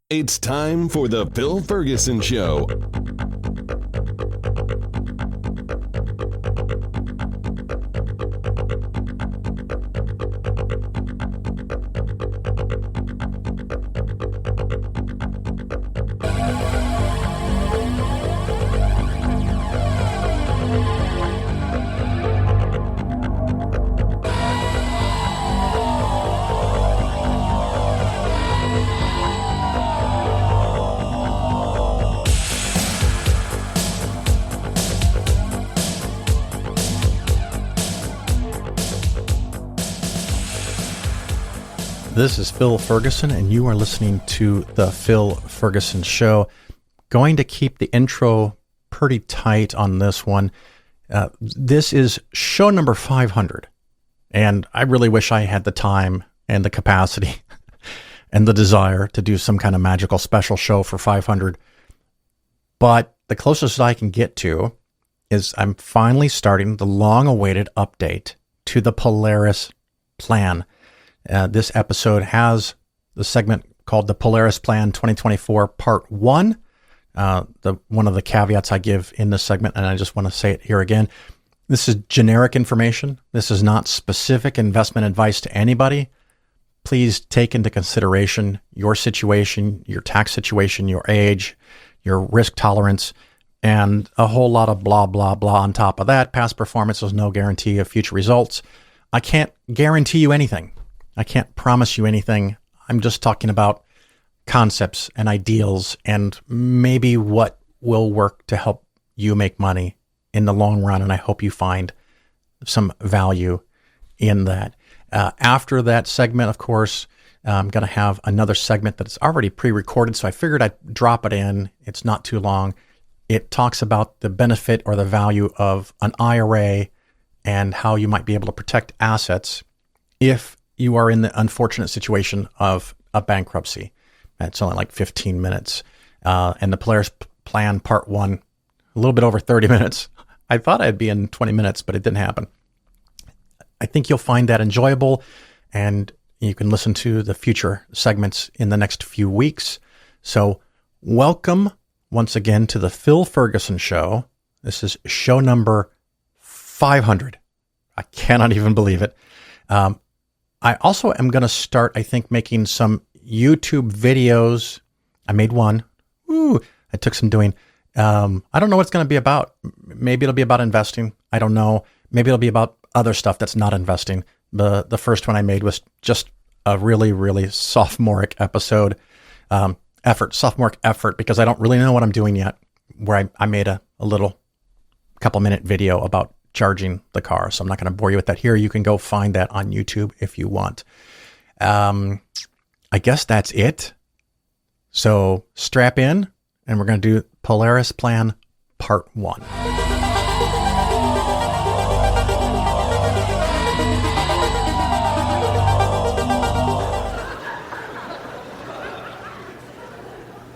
It's time for the Phil Ferguson Show. This is Phil Ferguson, and you are listening to The Phil Ferguson Show. Going to keep the intro pretty tight on this one. This is show number 500, and I really wish I had the time and the capacity and the desire to do some kind of magical special show for 500. But the closest I can get to is I'm finally starting the long-awaited update to the Polaris plan. This episode has the segment called the Polaris Plan 2024 Part 1. One of the caveats I give in this segment, and I just want to say it here again, this is generic information. This is not specific investment advice to anybody. Please take into consideration your situation, your tax situation, your age, your risk tolerance, and a whole lot of blah, blah, blah on top of that. Past performance is no guarantee of future results. I can't guarantee you anything. I can't promise you anything. I'm just talking about concepts and ideals and maybe what will work to help you make money in the long run. And I hope you find some value in that. After that segment, of course, I'm going to have another segment that's already pre-recorded. So I figured I'd drop it in. It's not too long. It talks about the benefit or the value of an IRA and how you might be able to protect assets if you are in the unfortunate situation of a bankruptcy. It's only like 15 minutes. And the Polaris Plan Part 1, a little bit over 30 minutes. I thought I'd be in 20 minutes, but it didn't happen. I think you'll find that enjoyable, and you can listen to the future segments in the next few weeks. So welcome once again to the Phil Ferguson Show. This is show number 500. I cannot even believe it. I also am going to start, I think, making some YouTube videos. I made one. I took some doing. I don't know what it's going to be about. Maybe it'll be about investing. I don't know. Maybe it'll be about other stuff that's not investing. The first one I made was just a really, really sophomoric sophomoric effort, because I don't really know what I'm doing yet, where I made a little couple minute video about charging the car. So I'm not going to bore you with that here. You can go find that on YouTube if you want. I guess that's it. So strap in, and we're going to do Polaris Plan Part 1.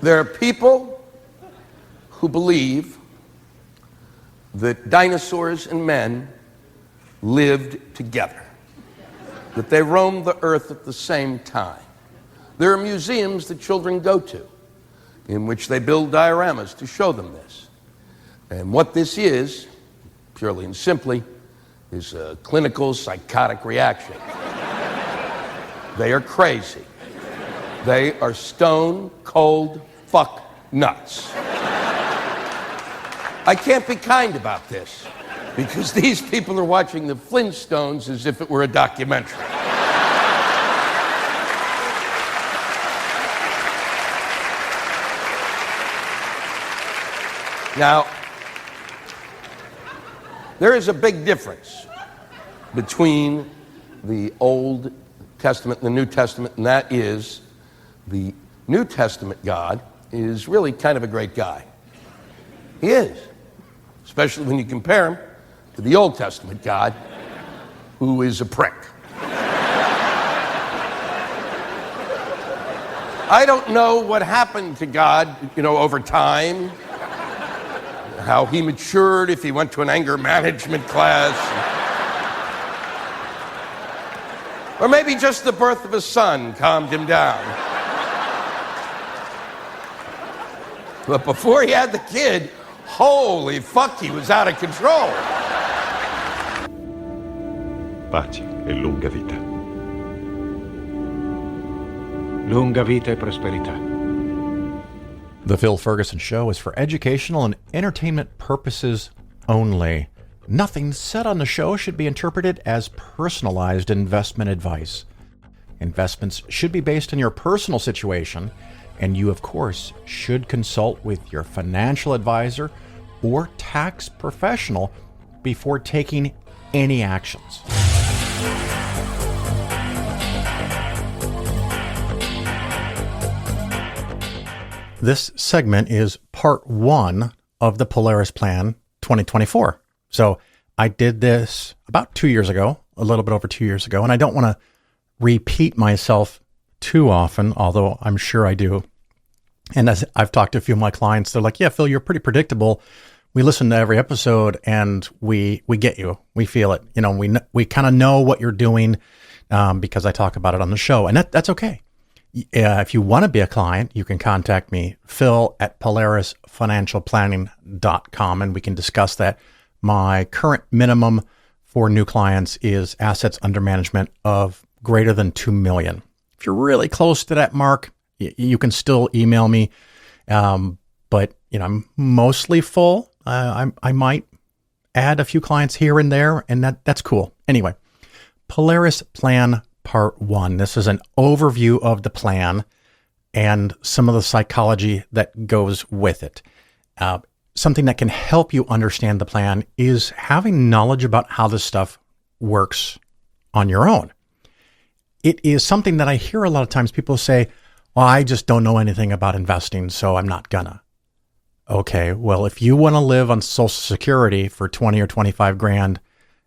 There are people who believe that dinosaurs and men lived together, that they roamed the earth at the same time. There are museums that children go to in which they build dioramas to show them this. And what this is, purely and simply, is a clinical psychotic reaction. They are crazy. They are stone cold fuck nuts. I can't be kind about this, because these people are watching the Flintstones as if it were a documentary. Now, there is a big difference between the Old Testament and the New Testament, and that is the New Testament God is really kind of a great guy. He is. Especially when you compare him to the Old Testament God, who is a prick. I don't know what happened to God, over time, how he matured, if he went to an anger management class. Or maybe just the birth of a son calmed him down. But before he had the kid, holy fuck, he was out of control. Pace e lunga vita. Lunga vita e prosperità. The Phil Ferguson Show is for educational and entertainment purposes only. Nothing said on the show should be interpreted as personalized investment advice. Investments should be based on your personal situation, and you, of course, should consult with your financial advisor or tax professional before taking any actions. This segment is part one of the Polaris Plan 2024. So I did this about 2 years ago, a little bit over 2 years ago, and I don't want to repeat myself too often, although I'm sure I do. And as I've talked to a few of my clients, they're like, yeah, Phil, you're pretty predictable. We listen to every episode and we get you. We feel it. You know, we kind of know what you're doing because I talk about it on the show, and that's okay. If you want to be a client, you can contact me, phil@polarisfinancialplanning.com, and we can discuss that. My current minimum for new clients is assets under management of greater than 2 million. If you're really close to that mark, you can still email me. But you know, I'm mostly full. I might add a few clients here and there, and that's cool. Anyway, Polaris Plan Part 1. This is an overview of the plan and some of the psychology that goes with it. Something that can help you understand the plan is having knowledge about how this stuff works on your own. It is something that I hear a lot of times people say, well, I just don't know anything about investing, so I'm not gonna. Okay, well, if you want to live on Social Security for 20 or 25 grand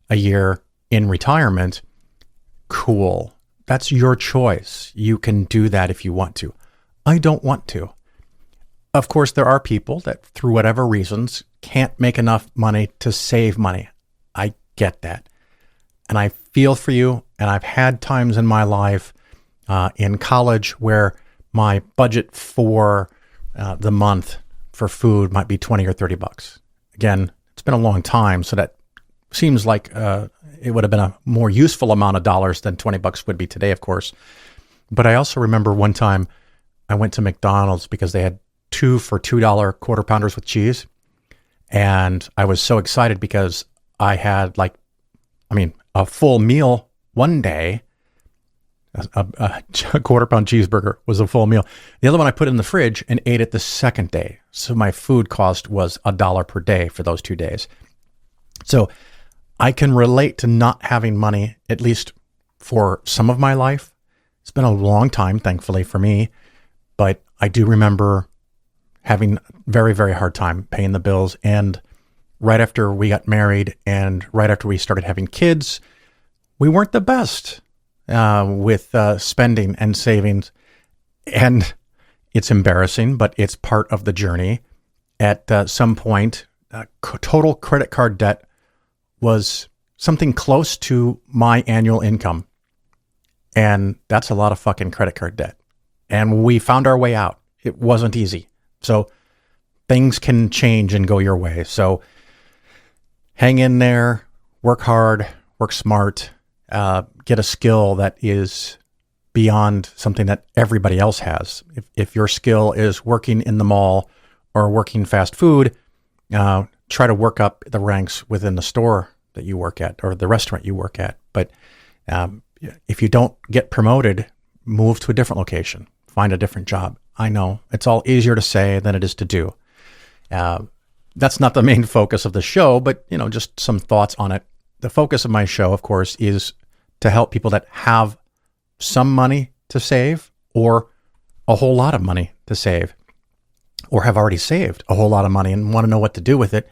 a year in retirement, cool. That's your choice. You can do that if you want to. I don't want to. Of course, there are people that, through whatever reasons, can't make enough money to save money. I get that. And I feel for you. And I've had times in my life in college where my budget for the month for food might be 20 or 30 bucks. Again, it's been a long time, so that seems like it would have been a more useful amount of dollars than 20 bucks would be today, of course. But I also remember one time I went to McDonald's because they had 2 for $2 quarter pounders with cheese. And I was so excited because I had a full meal one day. A quarter pound cheeseburger was a full meal. The other one I put in the fridge and ate it the second day. So my food cost was $1 per day for those 2 days. So I can relate to not having money, at least for some of my life. It's been a long time, thankfully, for me. But I do remember having a very, very hard time paying the bills. And right after we got married and right after we started having kids, we weren't the best with spending and savings. And it's embarrassing, but it's part of the journey. At some point, total credit card debt was something close to my annual income. And that's a lot of fucking credit card debt. And we found our way out. It wasn't easy. So things can change and go your way. So hang in there, work hard, work smart, get a skill that is beyond something that everybody else has. If your skill is working in the mall or working fast food, try to work up the ranks within the store that you work at or the restaurant you work at. But if you don't get promoted, move to a different location, find a different job. I know it's all easier to say than it is to do. That's not the main focus of the show, but just some thoughts on it. The focus of my show, of course, is to help people that have some money to save or a whole lot of money to save or have already saved a whole lot of money and want to know what to do with it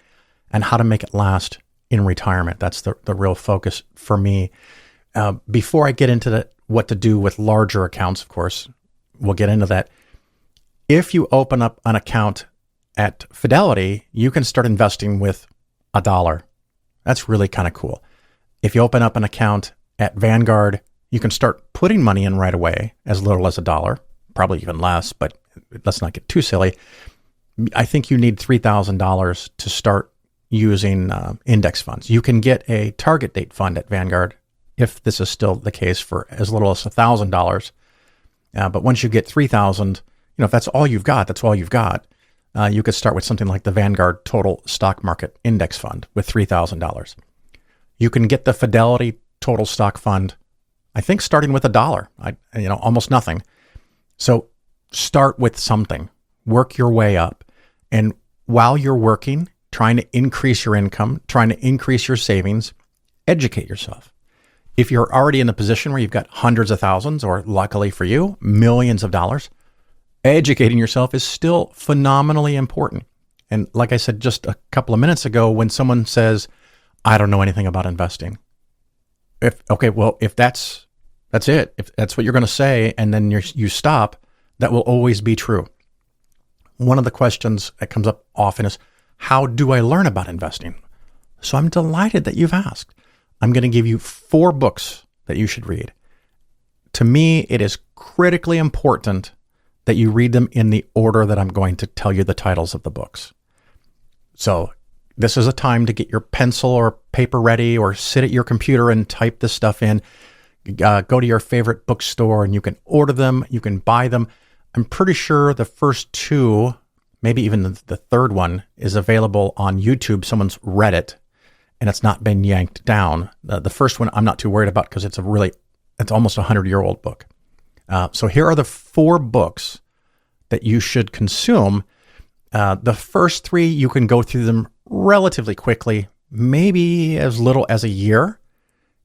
and how to make it last in retirement. That's the real focus for me. Before I get into what to do with larger accounts, of course, we'll get into that. If you open up an account at Fidelity, you can start investing with $1. That's really kind of cool. If you open up an account at Vanguard, you can start putting money in right away, as little as $1, probably even less, but let's not get too silly. I think you need $3,000 to start using index funds. You can get a target date fund at Vanguard if this is still the case for as little as $1,000. But once you get $3,000, if that's all you've got, that's all you've got. You could start with something like the Vanguard Total Stock Market Index Fund with $3,000. You can get the Fidelity Total Stock Fund, I think starting with $1, almost nothing. So start with something, work your way up. And while you're working, trying to increase your income, trying to increase your savings, educate yourself. If you're already in a position where you've got hundreds of thousands, or luckily for you, millions of dollars, educating yourself is still phenomenally important. And like I said just a couple of minutes ago, when someone says, I don't know anything about investing. If that's it, if that's what you're going to say, and then you stop, that will always be true. One of the questions that comes up often is, how do I learn about investing? So I'm delighted that you've asked. I'm going to give you 4 books that you should read. To me, it is critically important that you read them in the order that I'm going to tell you the titles of the books. So this is a time to get your pencil or paper ready, or sit at your computer and type this stuff in. Go to your favorite bookstore and you can order them. You can buy them. I'm pretty sure the first 2, maybe even the third one, is available on YouTube. Someone's read it and it's not been yanked down. The first one I'm not too worried about because it's almost a 100-year-old book. So here are the 4 books that you should consume. The first 3, you can go through them relatively quickly, maybe as little as a year.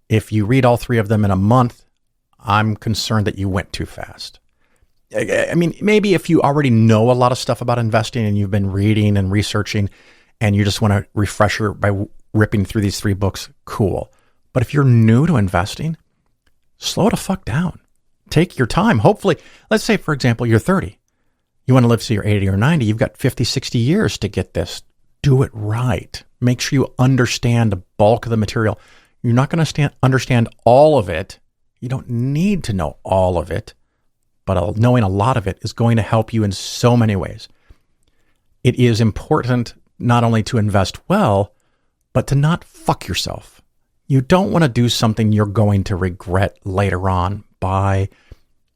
If you read all 3 of them in a month, I'm concerned that you went too fast. I mean, maybe if you already know a lot of stuff about investing and you've been reading and researching and you just want a refresher by ripping through these 3 books, cool. But if you're new to investing, slow the fuck down. Take your time. Hopefully, let's say, for example, you're 30. You want to live to you're 80 or 90. You've got 50, 60 years to get this. Do it right. Make sure you understand the bulk of the material. You're not going to understand all of it. You don't need to know all of it, but knowing a lot of it is going to help you in so many ways. It is important not only to invest well, but to not fuck yourself. You don't want to do something you're going to regret later on by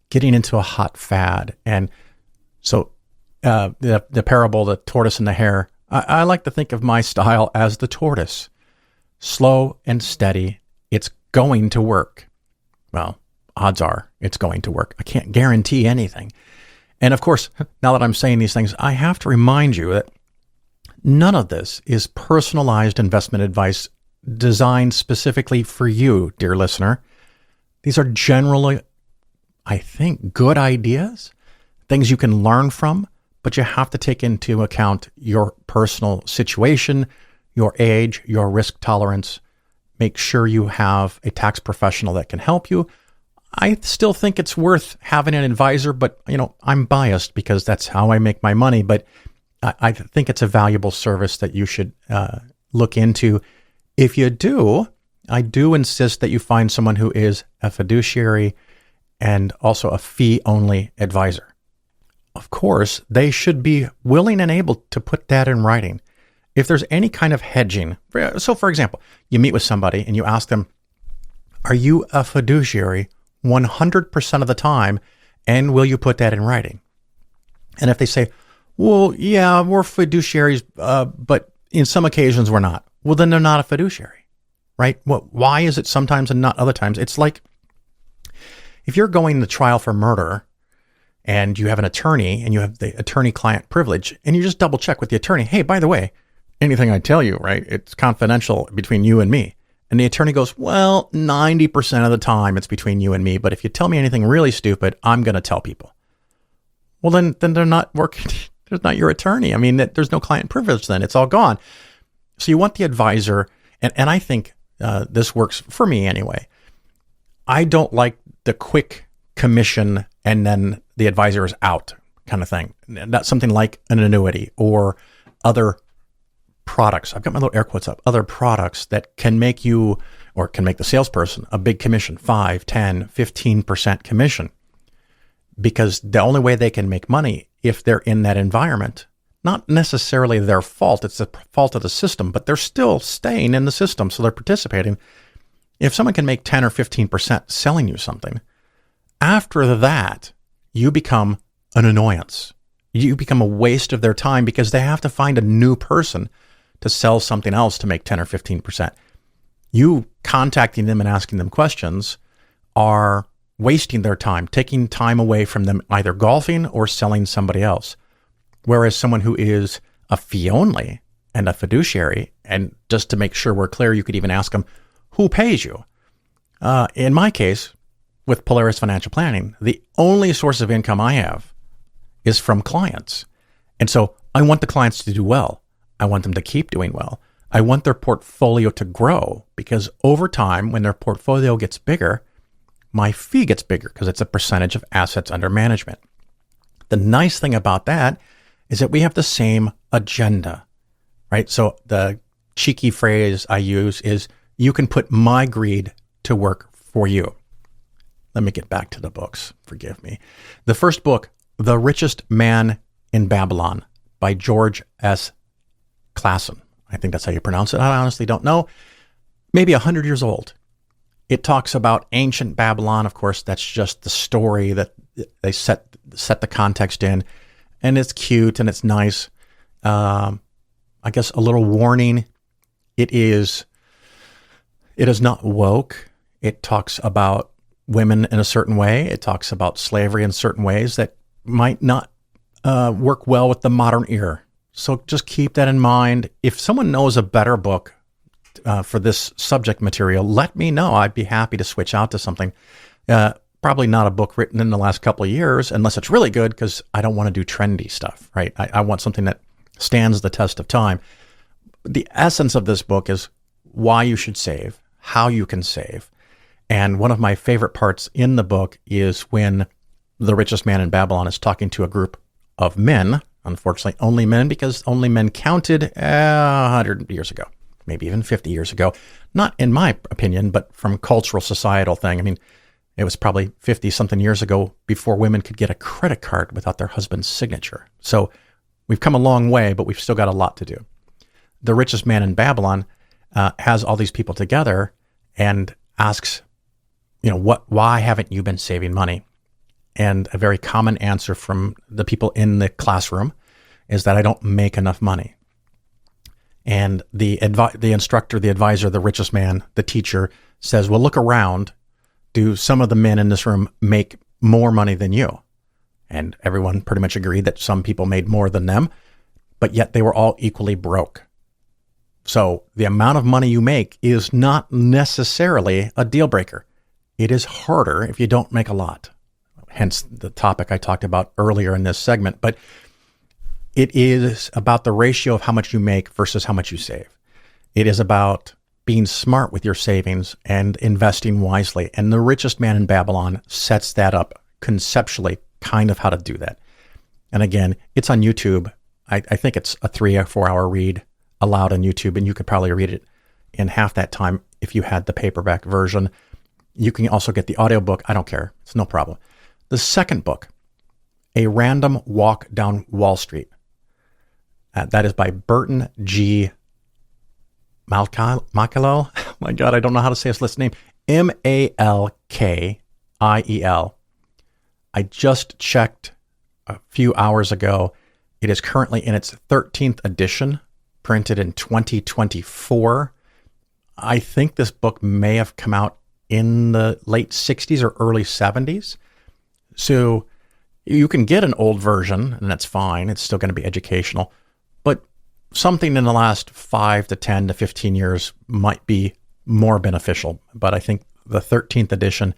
getting into a hot fad. And so the parable, the tortoise and the hare, I like to think of my style as the tortoise. Slow and steady. It's going to work. Well, odds are it's going to work. I can't guarantee anything. And of course, now that I'm saying these things, I have to remind you that none of this is personalized investment advice designed specifically for you, dear listener. These are generally, I think, good ideas, things you can learn from, but you have to take into account your personal situation, your age, your risk tolerance. Make sure you have a tax professional that can help you. I still think it's worth having an advisor, but I'm biased because that's how I make my money. But I think it's a valuable service that you should look into. If you do, I do insist that you find someone who is a fiduciary and also a fee-only advisor. Of course, they should be willing and able to put that in writing. If there's any kind of hedging, so for example, you meet with somebody and you ask them, are you a fiduciary 100% of the time, and will you put that in writing? And if they say, well, yeah, we're fiduciaries, but in some occasions we're not. Well, then they're not a fiduciary, right? Well, why is it sometimes and not other times? It's like if you're going to trial for murder and you have an attorney and you have the attorney-client privilege and you just double check with the attorney, hey, by the way, anything I tell you, right, it's confidential between you and me. And the attorney goes, well, 90% of the time it's between you and me, but if you tell me anything really stupid, I'm going to tell people. Well, then they're not working. They're not your attorney. I mean, there's no client privilege then. It's all gone. So you want the advisor, and I think this works for me anyway. I don't like the quick commission and then the advisor is out kind of thing. That's something like an annuity or other products. I've got my little air quotes up. Other products that can make you, or can make the salesperson, a big commission, 5, 10, 15% commission. Because the only way they can make money if they're in that environment not necessarily their fault. It's the fault of the system, but they're still staying in the system. So they're participating. If someone can make 10 or 15% selling you something, after that, you become an annoyance. You become a waste of their time because they have to find a new person to sell something else to make 10 or 15%. You contacting them and asking them questions are wasting their time, taking time away from them either golfing or selling somebody else. Whereas someone who is a fee only and a fiduciary, and just to make sure we're clear, you could even ask them, who pays you? In my case, with Polaris Financial Planning, the only source of income I have is from clients. And so I want the clients to do well. I want them to keep doing well. I want their portfolio to grow because over time, when their portfolio gets bigger, my fee gets bigger because it's a percentage of assets under management. The nice thing about that is that we have the same agenda, right? So the cheeky phrase I use is, you can put my greed to work for you. Let me get back to the books. Forgive me. The first book, The Richest Man in Babylon by George S. Clason. I think that's how you pronounce it. I honestly don't know. Maybe 100 years old. It talks about ancient Babylon. Of course, that's just the story that they set the context in. And it's cute and it's nice. I guess a little warning. It is not woke. It talks about women in a certain way. It talks about slavery in certain ways that might not work well with the modern ear. So just keep that in mind. If someone knows a better book for this subject material, let me know. I'd be happy to switch out to something. Probably not a book written in the last couple of years, unless it's really good, because I don't want to do trendy stuff, right? I want something that stands the test of time. The essence of this book is why you should save, how you can save. And one of my favorite parts in the book is when the richest man in Babylon is talking to a group of men, unfortunately only men, because only men counted 100 years ago, maybe even 50 years ago. Not in my opinion, but from cultural societal thing. I mean, it was probably 50-something years ago before women could get a credit card without their husband's signature. So we've come a long way, but we've still got a lot to do. The richest man in Babylon has all these people together and asks, why haven't you been saving money? And a very common answer from the people in the classroom is that I don't make enough money. And the instructor, the advisor, the richest man, the teacher says, well, look around. Do some of the men in this room make more money than you? And everyone pretty much agreed that some people made more than them, but yet they were all equally broke. So the amount of money you make is not necessarily a deal breaker. It is harder if you don't make a lot. Hence the topic I talked about earlier in this segment. But it is about the ratio of how much you make versus how much you save. It is about being smart with your savings and investing wisely. And the richest man in Babylon sets that up conceptually, kind of how to do that. And again, it's on YouTube. I think it's a 3 or 4 hour read allowed on YouTube, and you could probably read it in half that time if you had the paperback version. You can also get the audiobook. I don't care. It's no problem. The second book, A Random Walk Down Wall Street. That is by Burton G. Malkiel. Oh my God, I don't know how to say his last name. Malkiel. I just checked a few hours ago. It is currently in its 13th edition, printed in 2024. I think this book may have come out in the late 60s or early 70s. So you can get an old version, and that's fine. It's still going to be educational. But something in the last 5 to 10 to 15 years might be more beneficial. But I think the 13th edition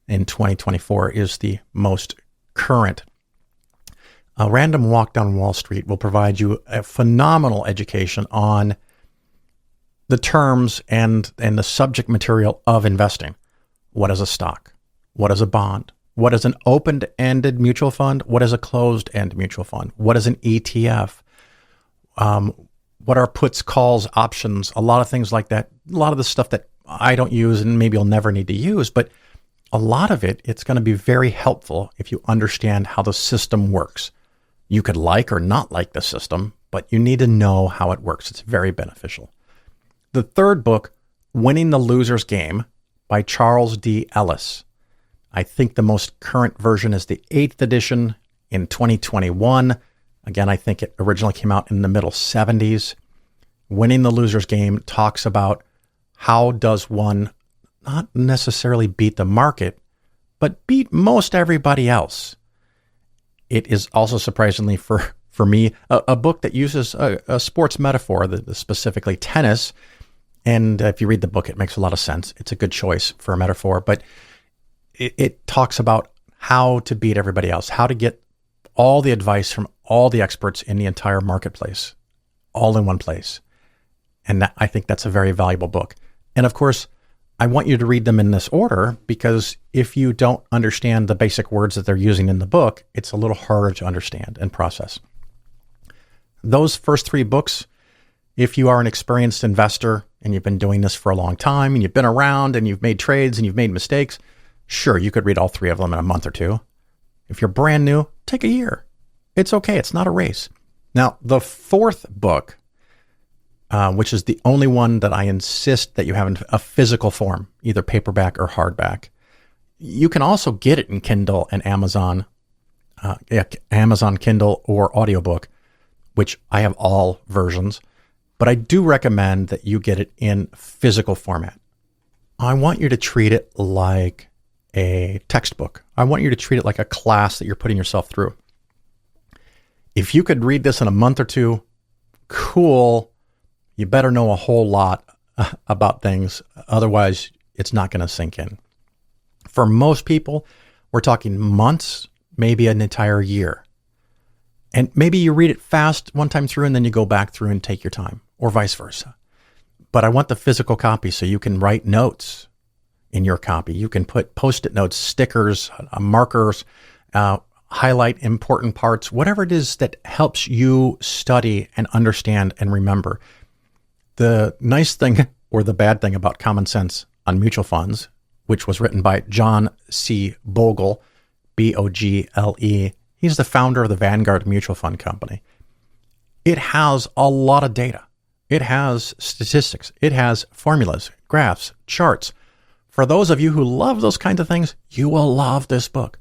in 2024 is the most current. A Random Walk Down Wall Street will provide you a phenomenal education on the terms and the subject material of investing. What is a stock? What is a bond? What is an open-ended mutual fund? What is a closed-end mutual fund? What is an ETF? What are puts, calls, options? A lot of things like that. A lot of the stuff that I don't use and maybe you'll never need to use, but a lot of it's going to be very helpful if you understand how the system works. You could like or not like the system, but you need to know how it works. It's very beneficial. The third book, Winning the Loser's Game by Charles D. Ellis. I think the most current version is the 8th edition in 2021. Again, I think it originally came out in the middle 70s. Winning the Loser's Game talks about how does one not necessarily beat the market, but beat most everybody else. It is also surprisingly for me a book that uses a sports metaphor, specifically tennis. And if you read the book, it makes a lot of sense. It's a good choice for a metaphor, but it talks about how to beat everybody else, how to get all the advice from all the experts in the entire marketplace, all in one place. And I think that's a very valuable book. And of course, I want you to read them in this order because if you don't understand the basic words that they're using in the book, it's a little harder to understand and process. Those first 3 books, if you are an experienced investor and you've been doing this for a long time and you've been around and you've made trades and you've made mistakes, sure, you could read all 3 of them in a month or 2. If you're brand new, take a year. It's okay. It's not a race. Now, the 4th book, which is the only one that I insist that you have in a physical form, either paperback or hardback. You can also get it in Kindle and Amazon Kindle or audiobook, which I have all versions, but I do recommend that you get it in physical format. I want you to treat it like a textbook. I want you to treat it like a class that you're putting yourself through. If you could read this in a month or 2, cool. You better know a whole lot about things. Otherwise, it's not going to sink in. For most people, we're talking months, maybe an entire year. And maybe you read it fast one time through and then you go back through and take your time, or vice versa. But I want the physical copy so you can write notes in your copy. You can put Post-it notes, stickers, markers, highlight important parts, whatever it is that helps you study and understand and remember. The nice thing or the bad thing about Common Sense on Mutual Funds, which was written by John C. Bogle, Bogle. He's the founder of the Vanguard Mutual Fund Company. It has a lot of data. It has statistics. It has formulas, graphs, charts. For those of you who love those kinds of things, you will love this book.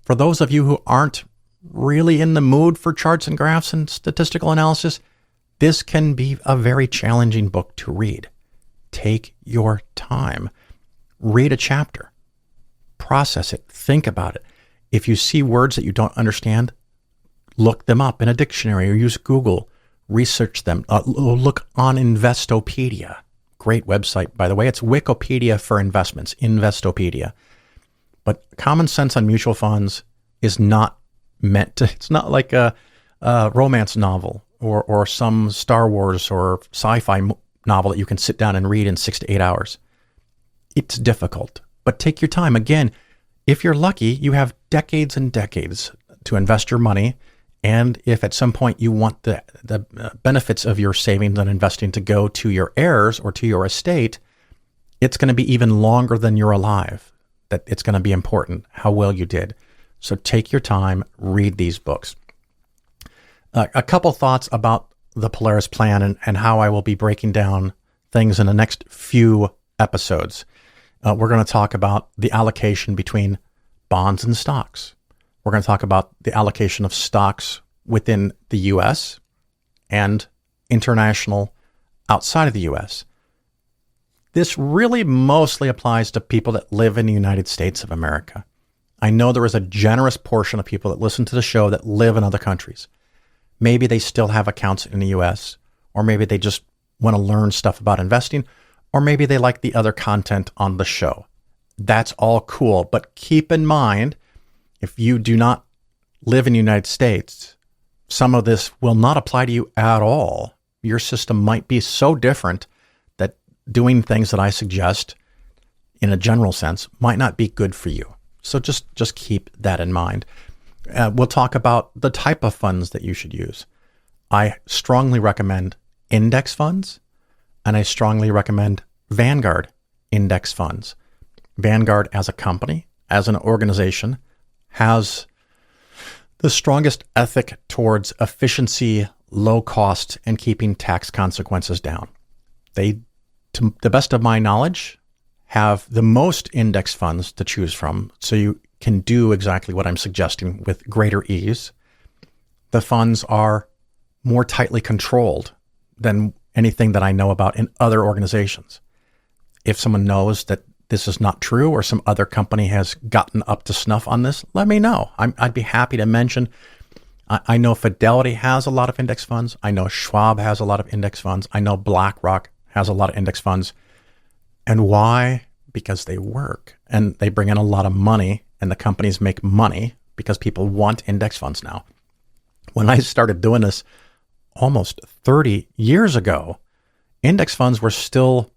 For those of you who aren't really in the mood for charts and graphs and statistical analysis, this can be a very challenging book to read. Take your time. Read a chapter. Process it. Think about it. If you see words that you don't understand, look them up in a dictionary or use Google. Research them. Look on Investopedia. Great website, by the way. It's Wikipedia for investments, Investopedia. But Common Sense on Mutual Funds is not meant to, it's not like a romance novel or some Star Wars or sci-fi novel that you can sit down and read in 6 to 8 hours. It's difficult, but take your time. Again, if you're lucky, you have decades and decades to invest your money. And if at some point you want the benefits of your savings and investing to go to your heirs or to your estate, it's going to be even longer than you're alive. That it's going to be important how well you did. So take your time, read these books. A couple thoughts about the Polaris plan and how I will be breaking down things in the next few episodes. We're going to talk about the allocation between bonds and stocks. We're going to talk about the allocation of stocks within the U.S. and international outside of the U.S. This really mostly applies to people that live in the United States of America. I know there is a generous portion of people that listen to the show that live in other countries. Maybe they still have accounts in the U.S., or maybe they just want to learn stuff about investing, or maybe they like the other content on the show. That's all cool, but keep in mind, if you do not live in the United States, some of this will not apply to you at all. Your system might be so different that doing things that I suggest in a general sense might not be good for you. So just keep that in mind. We'll talk about the type of funds that you should use. I strongly recommend index funds, and I strongly recommend Vanguard index funds. Vanguard as a company, as an organization, has the strongest ethic towards efficiency, low cost, and keeping tax consequences down. They, to the best of my knowledge, have the most index funds to choose from, so you can do exactly what I'm suggesting with greater ease. The funds are more tightly controlled than anything that I know about in other organizations. If someone knows that this is not true or some other company has gotten up to snuff on this, let me know. I'd be happy to mention. I know Fidelity has a lot of index funds. I know Schwab has a lot of index funds. I know BlackRock has a lot of index funds. And why? Because they work and they bring in a lot of money, and the companies make money because people want index funds now. When I started doing this almost 30 years ago, index funds were still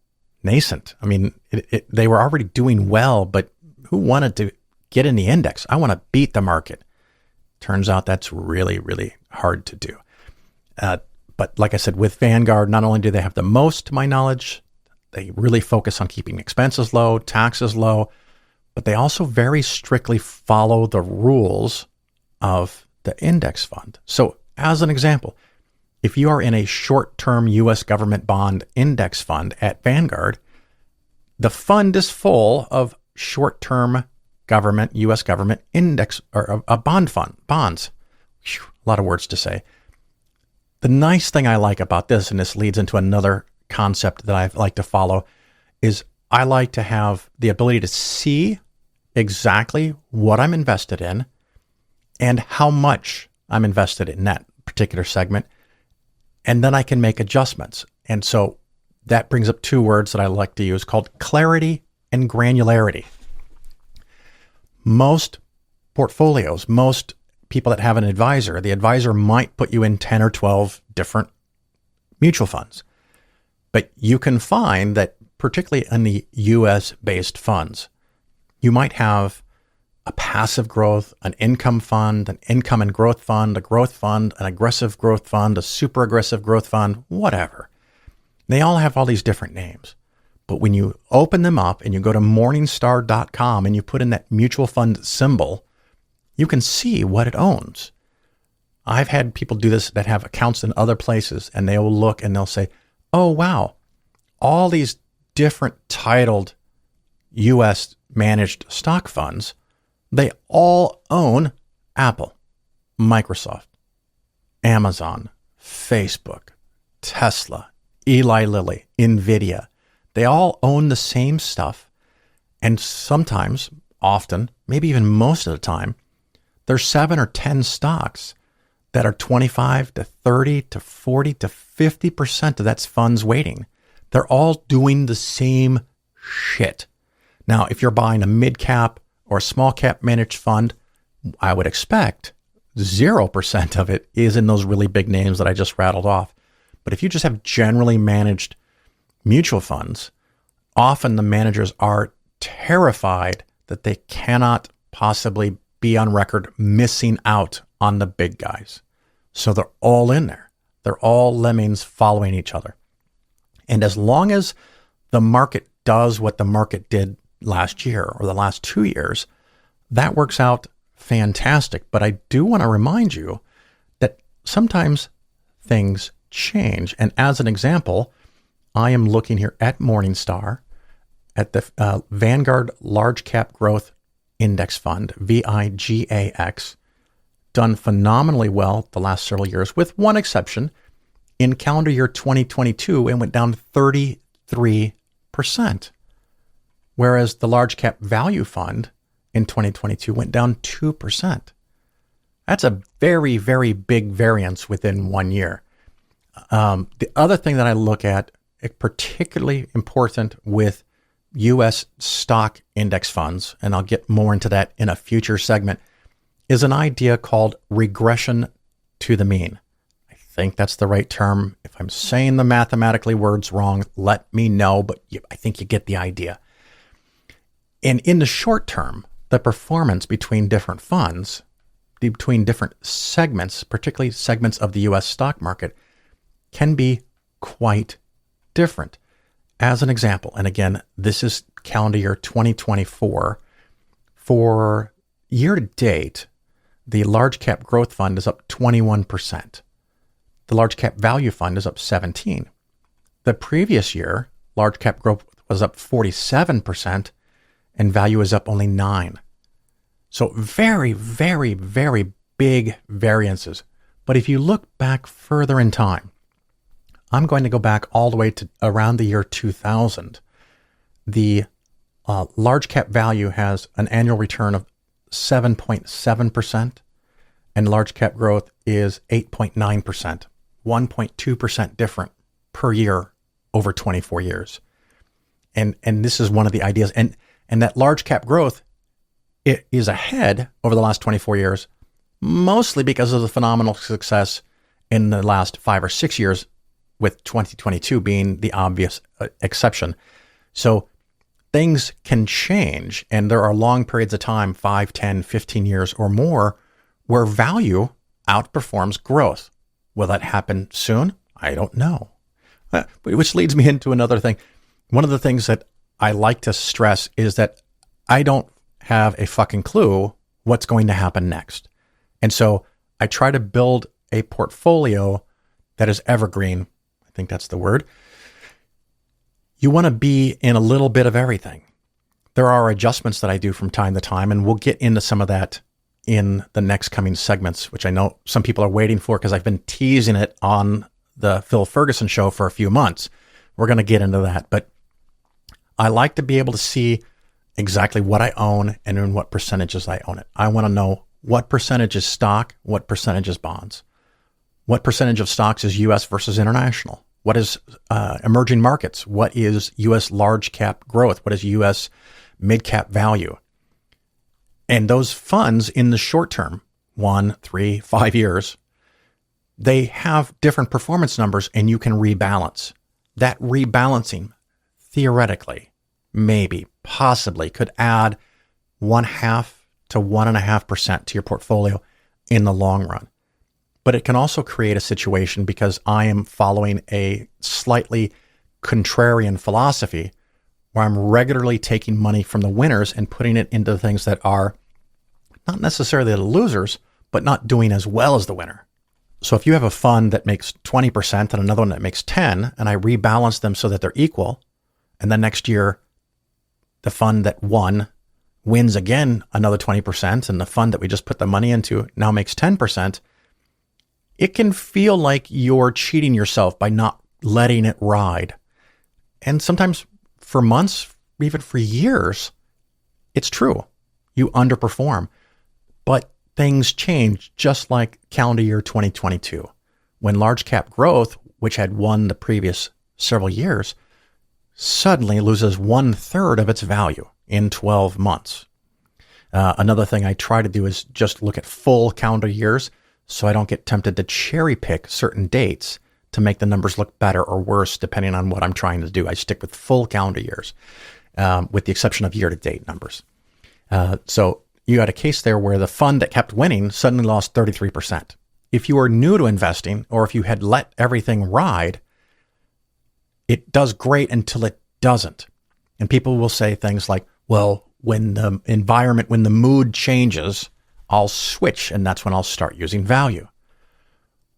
nascent. I mean, they were already doing well, but who wanted to get in the index? I want to beat the market. Turns out that's really, really hard to do. But like I said, with Vanguard, not only do they have the most, to my knowledge, they really focus on keeping expenses low, taxes low, but they also very strictly follow the rules of the index fund. So as an example, if you are in a short-term U.S. government bond index fund at Vanguard, the fund is full of short-term government, U.S. government index or a bond fund, bonds. Whew, a lot of words to say. The nice thing I like about this, and this leads into another concept that I like to follow, is I like to have the ability to see exactly what I'm invested in and how much I'm invested in that particular segment. And then I can make adjustments. And so that brings up two words that I like to use called clarity and granularity. Most portfolios, most people that have an advisor, the advisor might put you in 10 or 12 different mutual funds. But you can find that particularly in the US based funds, you might have a passive growth, an income fund, an income and growth fund, a growth fund, an aggressive growth fund, a super aggressive growth fund, whatever. They all have all these different names. But when you open them up and you go to Morningstar.com and you put in that mutual fund symbol, you can see what it owns. I've had people do this that have accounts in other places, and they will look and they'll say, oh, wow, all these different titled U.S. managed stock funds, they all own Apple, Microsoft, Amazon, Facebook, Tesla, Eli Lilly, NVIDIA. They all own the same stuff. And sometimes, often, maybe even most of the time, there's 7 or 10 stocks that are 25 to 30 to 40 to 50% of that fund's weighting. They're all doing the same shit. Now, if you're buying a mid-cap or a small-cap managed fund, I would expect 0% of it is in those really big names that I just rattled off. But if you just have generally managed mutual funds, often the managers are terrified that they cannot possibly be on record missing out on the big guys. So they're all in there. They're all lemmings following each other. And as long as the market does what the market did last year or the last 2 years, that works out fantastic. But I do want to remind you that sometimes things change. And as an example, I am looking here at Morningstar at the Vanguard Large Cap Growth Index Fund, VIGAX, done phenomenally well the last several years, with one exception. In calendar year 2022, it went down 33%, whereas the Large Cap Value Fund in 2022 went down 2%. That's a very, very big variance within 1 year. The other thing that I look at, particularly important with U.S. stock index funds, and I'll get more into that in a future segment, is an idea called regression to the mean. I think that's the right term. If I'm saying the mathematically words wrong, let me know, but I think you get the idea. And in the short term, the performance between different funds, between different segments, particularly segments of the U.S. stock market, can be quite different. As an example, and again, this is calendar year 2024, for year to date, The large cap growth fund is up 21%. The large cap value fund is up 17%. The previous year, large cap growth was up 47% and value is up only 9%. So very, very, very big variances. But if you look back further in time, I'm going to go back all the way to around the year 2000. The large cap value has an annual return of 7.7%, and large cap growth is 8.9%, 1.2% different per year over 24 years. And this is one of the ideas. And that large cap growth, it is ahead over the last 24 years, mostly because of the phenomenal success in the last 5 or 6 years, with 2022 being the obvious exception. So things can change, and there are long periods of time, 5, 10, 15 years or more, where value outperforms growth. Will that happen soon? I don't know. Which leads me into another thing. One of the things that I like to stress is that I don't have a fucking clue what's going to happen next. And so I try to build a portfolio that is evergreen. I think that's the word. You want to be in a little bit of everything. There are adjustments that I do from time to time, and we'll get into some of that in the next coming segments, which I know some people are waiting for because I've been teasing it on the Phil Ferguson show for a few months. We're going to get into that, but I like to be able to see exactly what I own and in what percentages I own it. I want to know what percentage is stock, what percentage is bonds, what percentage of stocks is U.S. versus international, what is emerging markets, what is U.S. large cap growth, what is U.S. mid cap value. And those funds in the short term, 1, 3, 5 years, they have different performance numbers and you can rebalance. That rebalancing, theoretically, maybe, possibly could add 0.5 to 1.5% to your portfolio in the long run. But it can also create a situation, because I am following a slightly contrarian philosophy, where I'm regularly taking money from the winners and putting it into things that are not necessarily the losers, but not doing as well as the winner. So if you have a fund that makes 20% and another one that makes 10, and I rebalance them so that they're equal, and then next year, the fund that won wins again another 20%, and the fund that we just put the money into now makes 10%, it can feel like you're cheating yourself by not letting it ride. And sometimes for months, even for years, it's true. You underperform. But things change, just like calendar year 2022, when large cap growth, which had won the previous several years, suddenly loses 1/3 of its value in 12 months. Another thing I try to do is just look at full calendar years, so I don't get tempted to cherry pick certain dates to make the numbers look better or worse, depending on what I'm trying to do. I stick with full calendar years, with the exception of year-to-date numbers. So you had a case there where the fund that kept winning suddenly lost 33%. If you are new to investing, or if you had let everything ride, it does great until it doesn't. And people will say things like, well, when the environment, when the mood changes, I'll switch, and that's when I'll start using value.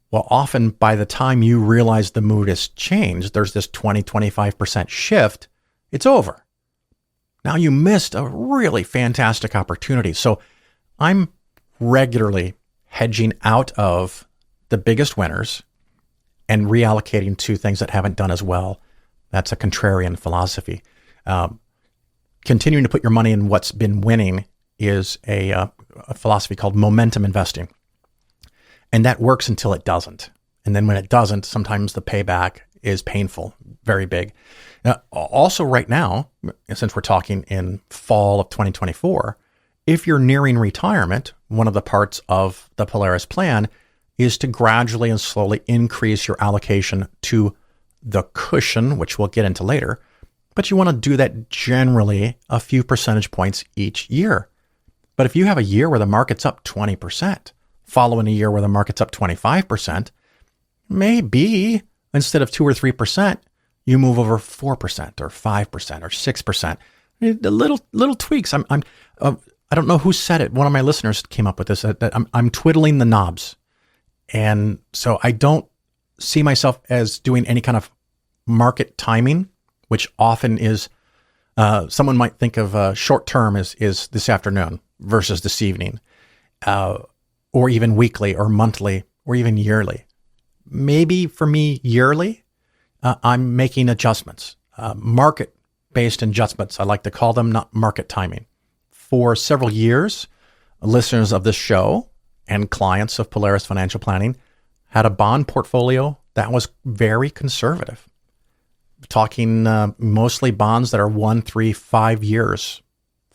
Well, often by the time you realize the mood has changed, there's this 20-25% shift, it's over. Now you missed a really fantastic opportunity. So I'm regularly hedging out of the biggest winners and reallocating to things that haven't done as well. That's a contrarian philosophy. Continuing to put your money in what's been winning is a philosophy called momentum investing. And that works until it doesn't. And then when it doesn't, sometimes the payback is painful, very big. Now, also right now, since we're talking in fall of 2024, if you're nearing retirement, one of the parts of the Polaris plan is to gradually and slowly increase your allocation to the cushion, which we'll get into later. But you want to do that generally a few percentage points each year. But if you have a year where the market's up 20%, following a year where the market's up 25%, maybe instead of 2 or 3%, you move over 4% or 5% or 6%. The little tweaks. I don't know who said it. One of my listeners came up with this, that I'm twiddling the knobs. And so I don't see myself as doing any kind of market timing, which often is, someone might think of short term is this afternoon versus this evening, or even weekly or monthly or even yearly. Maybe for me, yearly, I'm making adjustments, market-based adjustments. I like to call them, not market timing. For several years, listeners of this show and clients of Polaris Financial Planning had a bond portfolio that was very conservative. Talking mostly bonds that are 1, 3, 5 years,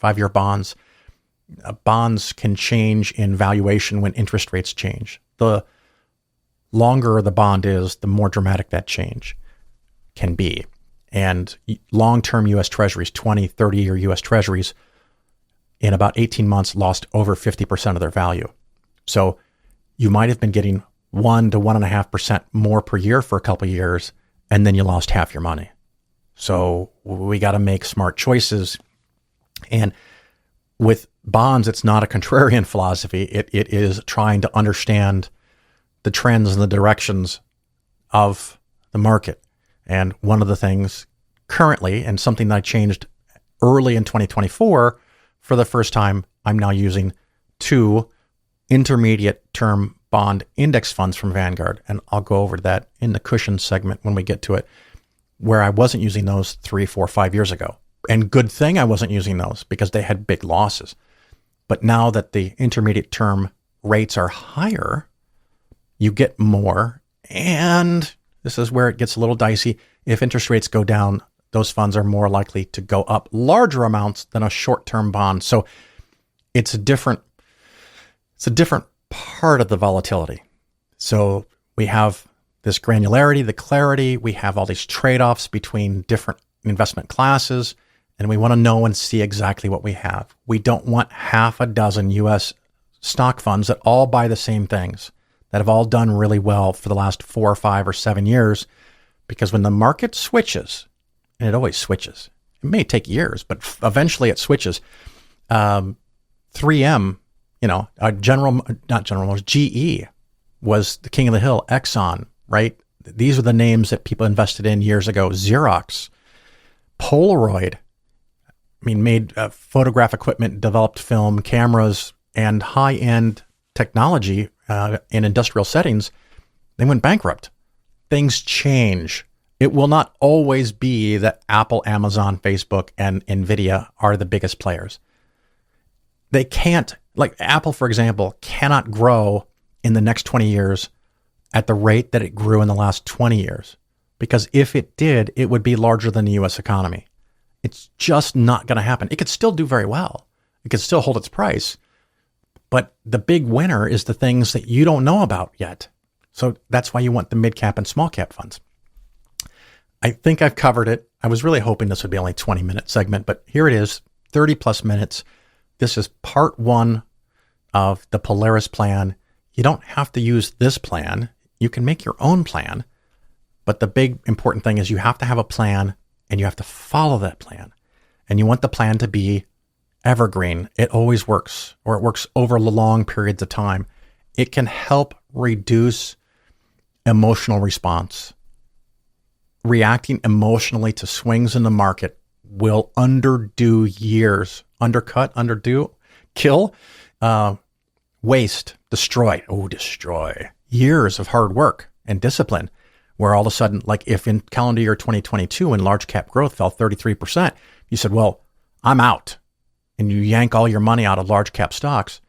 5-year bonds. Bonds can change in valuation when interest rates change. The longer the bond is, the more dramatic that change can be. And long-term U.S. Treasuries, 20, 30-year U.S. Treasuries, in about 18 months lost over 50% of their value. So you might have been getting 1 to 1.5% more per year for a couple of years, and then you lost half your money. So we got to make smart choices. And with bonds, it's not a contrarian philosophy. It is trying to understand the trends and the directions of the market. And one of the things currently, and something that I changed early in 2024, for the first time, I'm now using 2 intermediate term bond index funds from Vanguard. And I'll go over that in the cushion segment when we get to it, where I wasn't using those 3, 4, 5 years ago. And good thing I wasn't using those because they had big losses. But now that the intermediate term rates are higher, you get more. And this is where it gets a little dicey. If interest rates go down, those funds are more likely to go up larger amounts than a short-term bond. So it's a different part of the volatility. So we have this granularity, the clarity, we have all these trade-offs between different investment classes, and we want to know and see exactly what we have. We don't want half a dozen U.S. stock funds that all buy the same things, that have all done really well for the last 4 or 5 or 7 years, because when the market switches, and it always switches, it may take years, but eventually it switches. 3M, GE was the king of the hill, Exxon, right? These are the names that people invested in years ago. Xerox, Polaroid, made photograph equipment, developed film, cameras, and high-end technology in industrial settings. They went bankrupt. Things change. It will not always be that Apple, Amazon, Facebook, and Nvidia are the biggest players. They can't, like Apple, for example, cannot grow in the next 20 years at the rate that it grew in the last 20 years. Because if it did, it would be larger than the U.S. economy. It's just not going to happen. It could still do very well. It could still hold its price. But the big winner is the things that you don't know about yet. So that's why you want the mid-cap and small-cap funds. I think I've covered it. I was really hoping this would be only a 20-minute segment, but here it is, 30-plus minutes. This is part 1 of the Polaris plan. You don't have to use this plan. You can make your own plan. But the big important thing is you have to have a plan and you have to follow that plan. And you want the plan to be evergreen. It always works, or it works over long periods of time. It can help reduce emotional response. Reacting emotionally to swings in the market will underdo years. Undercut, underdo, kill, waste, destroy. Destroy years of hard work and discipline, where all of a sudden, like if in calendar year 2022, when large cap growth fell 33%, you said, well, I'm out. And you yank all your money out of large cap stocks.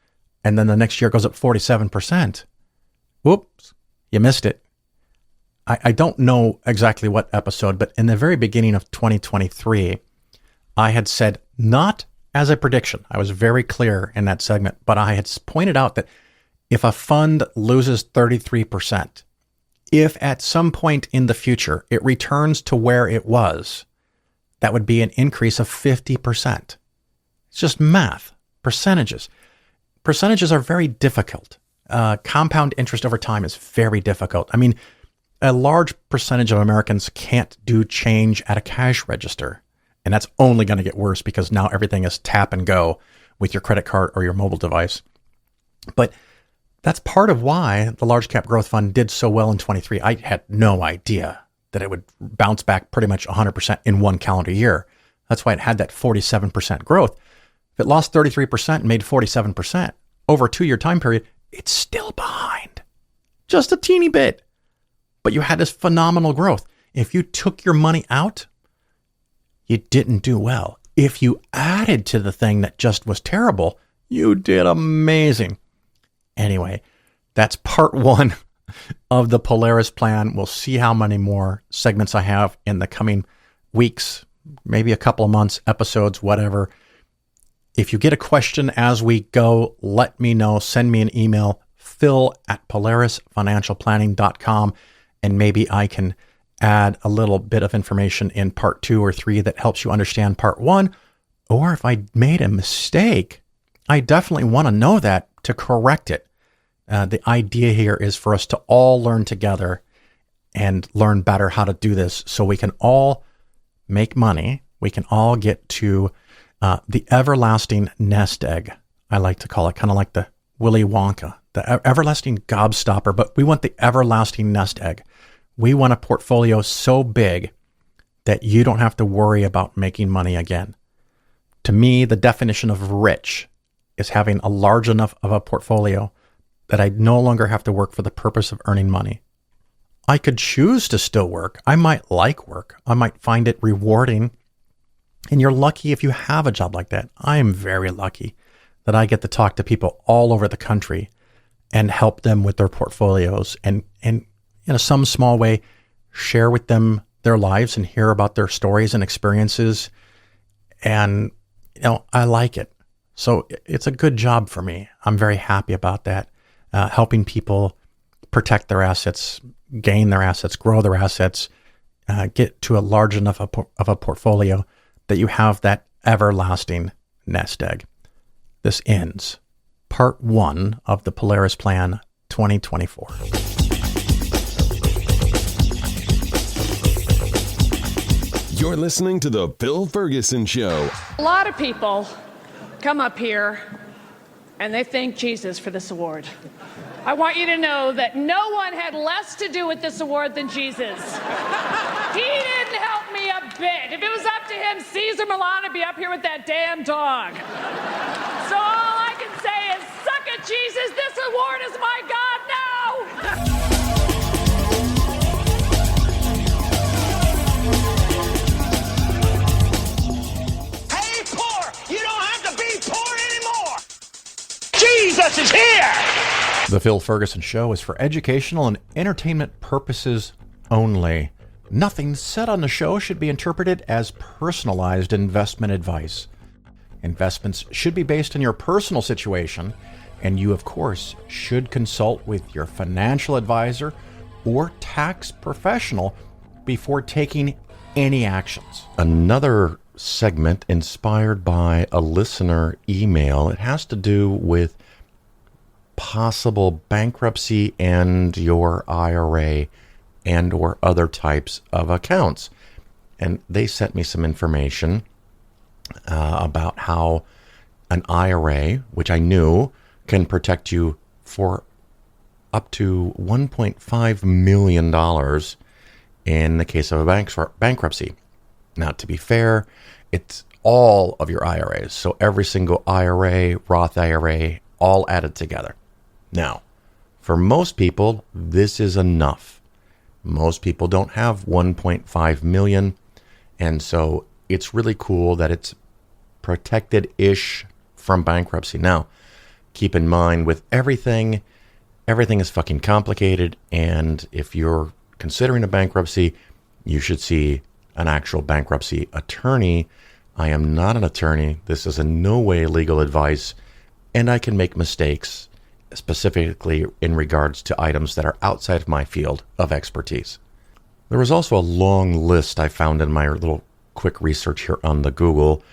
And then the next year it goes up 47%. Whoops, you missed it. I don't know exactly what episode, but in the very beginning of 2023, I had said, not as a prediction, I was very clear in that segment, but I had pointed out that if a fund loses 33%, if at some point in the future it returns to where it was, that would be an increase of 50%. It's just math, percentages. Percentages are very difficult. Compound interest over time is very difficult. A large percentage of Americans can't do change at a cash register. And that's only going to get worse because now everything is tap and go with your credit card or your mobile device. But that's part of why the Large Cap Growth Fund did so well in 23. I had no idea that it would bounce back pretty much 100% in one calendar year. That's why it had that 47% growth. If it lost 33% and made 47% over a 2-year time period, it's still behind. Just a teeny bit. But you had this phenomenal growth. If you took your money out, you didn't do well. If you added to the thing that just was terrible, you did amazing. Anyway, that's part 1 of the Polaris plan. We'll see how many more segments I have in the coming weeks, maybe a couple of months, episodes, whatever. If you get a question as we go, let me know. Send me an email, phil@polarisfinancialplanning.com, and maybe I can add a little bit of information in part 2 or 3 that helps you understand part 1. Or if I made a mistake, I definitely want to know that to correct it. The idea here is for us to all learn together and learn better how to do this so we can all make money. We can all get to the everlasting nest egg, I like to call it, kind of like the Willy Wonka, the everlasting gobstopper, but we want the everlasting nest egg. We want a portfolio so big that you don't have to worry about making money again. To me, the definition of rich is having a large enough of a portfolio that I no longer have to work for the purpose of earning money. I could choose to still work. I might like work. I might find it rewarding. And you're lucky if you have a job like that. I am very lucky that I get to talk to people all over the country and help them with their portfolios and in some small way share with them their lives and hear about their stories and experiences. And, I like it. So it's a good job for me. I'm very happy about that. Helping people protect their assets, gain their assets, grow their assets, get to a large enough of a portfolio that you have that everlasting nest egg. This ends part 1 of the Polaris Plan 2024. You're listening to The Phil Ferguson Show. A lot of people come up here and they thank Jesus for this award. I want you to know that no one had less to do with this award than Jesus. He didn't help me a bit. If it was up to him, Caesar Milan would be up here with that damn dog. So all I can say is, suck it, Jesus, this award is my God now! Hey, poor! You don't have to be poor anymore! Jesus is here! The Phil Ferguson Show is for educational and entertainment purposes only. Nothing said on the show should be interpreted as personalized investment advice. Investments should be based on your personal situation, and you, of course, should consult with your financial advisor or tax professional before taking any actions. Another segment inspired by a listener email. It has to do with possible bankruptcy and your IRA and or other types of accounts. And they sent me some information about how an IRA, which I knew can protect you for up to $1.5 million in the case of a bankruptcy. Now, to be fair, it's all of your IRAs. So every single IRA, Roth IRA, all added together. Now, for most people, this is enough. Most people don't have 1.5 million, and so it's really cool that it's protected-ish from bankruptcy. Now, keep in mind with everything is fucking complicated, and if you're considering a bankruptcy, you should see an actual bankruptcy attorney. I am not an attorney. This is in no way legal advice, and I can make mistakes, specifically in regards to items that are outside of my field of expertise. There was also a long list I found in my little quick research here on the Google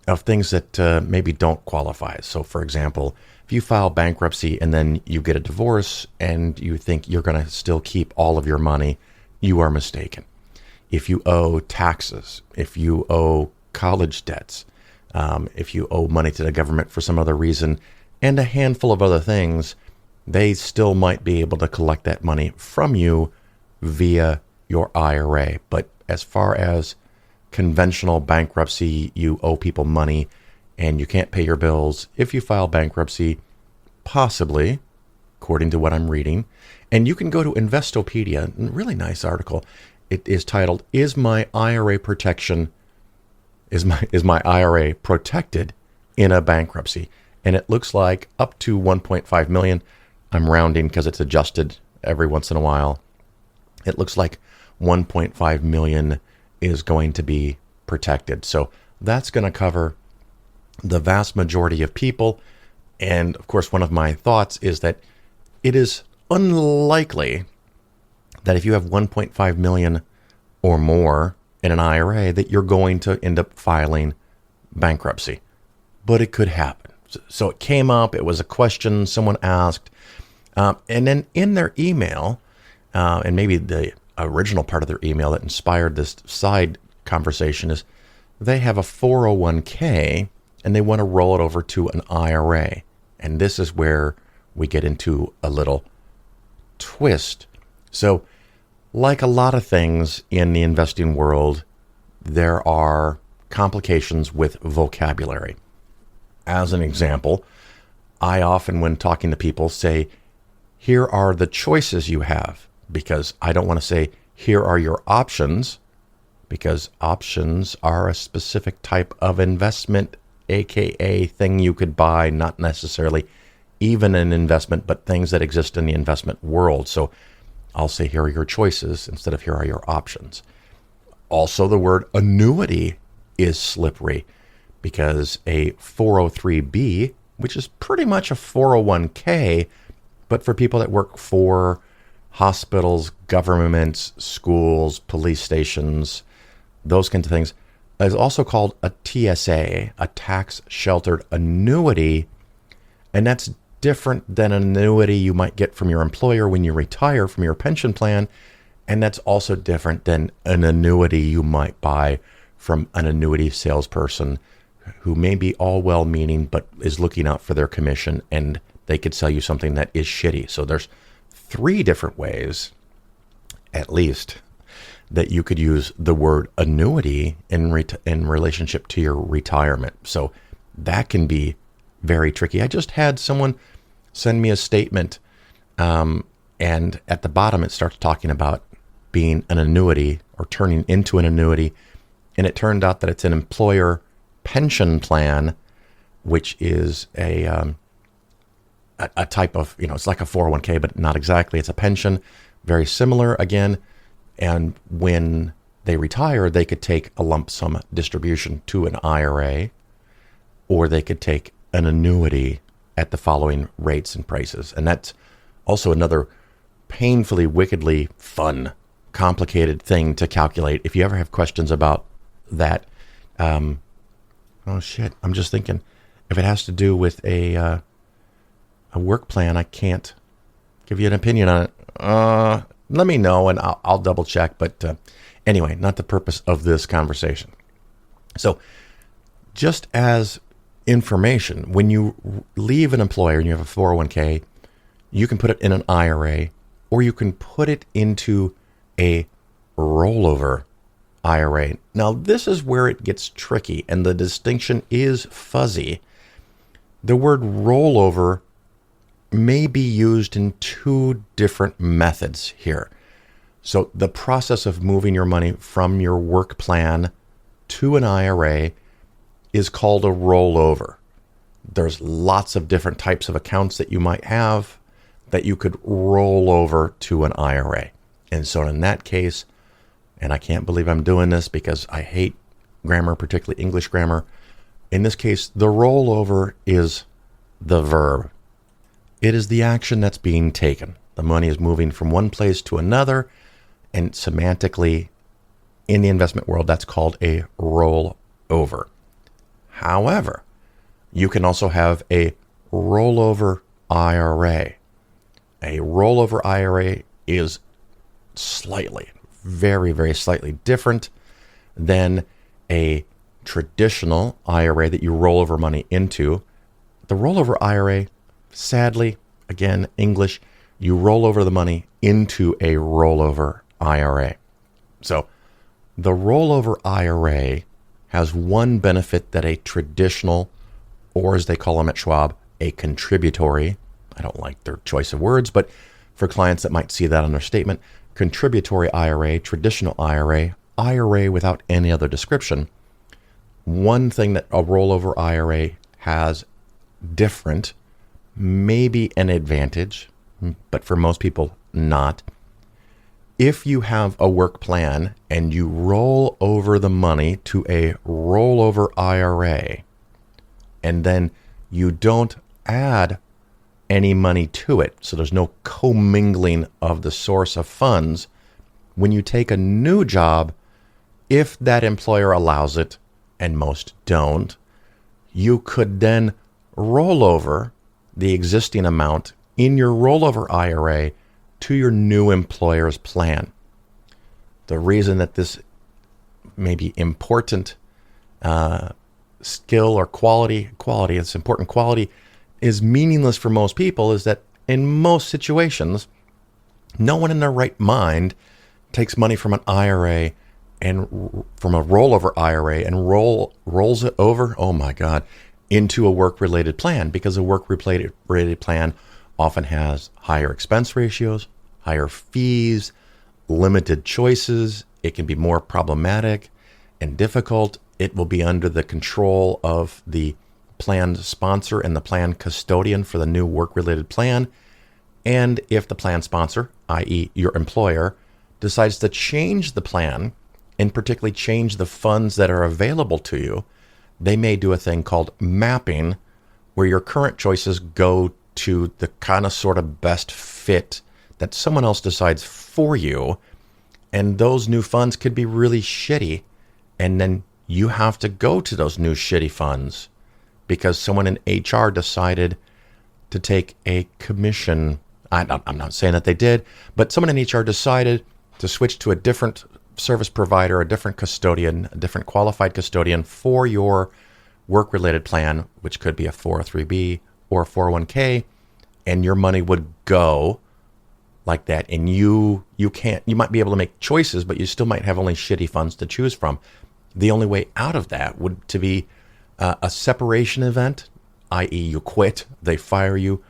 of things that maybe don't qualify. So, for example, if you file bankruptcy and then you get a divorce and you think you're going to still keep all of your money, you are mistaken. If you owe taxes, if you owe college debts, if you owe money to the government for some other reason, and a handful of other things, they still might be able to collect that money from you via your IRA. But as far as conventional bankruptcy, you owe people money and you can't pay your bills. If you file bankruptcy, possibly, according to what I'm reading, and you can go to Investopedia, a really nice article. It is titled, Is my IRA protected in a bankruptcy? And it looks like up to 1.5 million. I'm rounding because it's adjusted every once in a while. It looks like 1.5 million is going to be protected. So that's going to cover the vast majority of people. And of course, one of my thoughts is that it is unlikely that if you have 1.5 million or more in an IRA that you're going to end up filing bankruptcy. But it could happen. So it came up, it was a question someone asked, and then in their email, and maybe the original part of their email that inspired this side conversation is they have a 401k and they want to roll it over to an IRA. And this is where we get into a little twist. So, like a lot of things in the investing world, there are complications with vocabulary. As an example, I often, when talking to people, say, here are the choices you have, because I don't want to say, here are your options, because options are a specific type of investment, aka thing you could buy, not necessarily even an investment, but things that exist in the investment world. So I'll say, here are your choices instead of here are your options. Also, the word annuity is slippery because a 403b, which is pretty much a 401k, but for people that work for hospitals, governments, schools, police stations, those kinds of things, is also called a TSA, a tax sheltered annuity. And that's different than an annuity you might get from your employer when you retire from your pension plan. And that's also different than an annuity you might buy from an annuity salesperson who may be all well-meaning but is looking out for their commission, and they could sell you something that is shitty. So there's 3 different ways, at least, that you could use the word annuity in relationship to your retirement. So that can be very tricky. I just had someone send me a statement, and at the bottom it starts talking about being an annuity or turning into an annuity, and it turned out that it's an employer pension plan, which is a type of, it's like a 401k, but not exactly. It's a pension, very similar again. And when they retire, they could take a lump sum distribution to an IRA, or they could take an annuity at the following rates and prices. And that's also another painfully, wickedly fun, complicated thing to calculate. If you ever have questions about that, I'm just thinking, if it has to do with a work plan, I can't give you an opinion on it. Let me know and I'll double check. But anyway, not the purpose of this conversation. So just as information, when you leave an employer and you have a 401k, you can put it in an IRA, or you can put it into a rollover IRA. Now, this is where it gets tricky, and the distinction is fuzzy. The word rollover may be used in 2 different methods here. So the process of moving your money from your work plan to an IRA is called a rollover. There's lots of different types of accounts that you might have that you could roll over to an IRA. And so in that case, and I can't believe I'm doing this because I hate grammar, particularly English grammar. In this case, the rollover is the verb. It is the action that's being taken. The money is moving from one place to another, and semantically, in the investment world, that's called a rollover. However, you can also have a rollover IRA. A rollover IRA is slightly, very, very slightly different than a traditional IRA that you roll over money into. The rollover IRA, sadly, again, English, you roll over the money into a rollover IRA. So the rollover IRA has one benefit that a traditional, or as they call them at Schwab, a contributory, I don't like their choice of words, but for clients that might see that on their statement, contributory IRA, traditional IRA, IRA without any other description. One thing that a rollover IRA has different, maybe an advantage, but for most people not. If you have a work plan and you roll over the money to a rollover IRA, and then you don't add any money to it, so there's no commingling of the source of funds, when you take a new job, if that employer allows it, and most don't, you could then roll over the existing amount in your rollover IRA to your new employer's plan. The reason that this may be important skill or quality, it's important quality, is meaningless for most people is that in most situations, no one in their right mind takes money from an IRA and from a rollover IRA and rolls it over, oh my God, into a work-related plan, because a work-related plan often has higher expense ratios, higher fees, limited choices. It can be more problematic and difficult. It will be under the control of the plan sponsor and the plan custodian for the new work-related plan. And if the plan sponsor, i.e. your employer, decides to change the plan and particularly change the funds that are available to you, they may do a thing called mapping, where your current choices go to the kind of sort of best fit that someone else decides for you. And those new funds could be really shitty. And then you have to go to those new shitty funds because someone in HR decided to take a commission. I'm not saying that they did, but someone in HR decided to switch to a different service provider, a different custodian, a different qualified custodian for your work-related plan, which could be a 403B or a 401k, and your money would go like that. And you might be able to make choices, but you still might have only shitty funds to choose from. The only way out of that would to be a separation event, i.e. you quit, they fire you,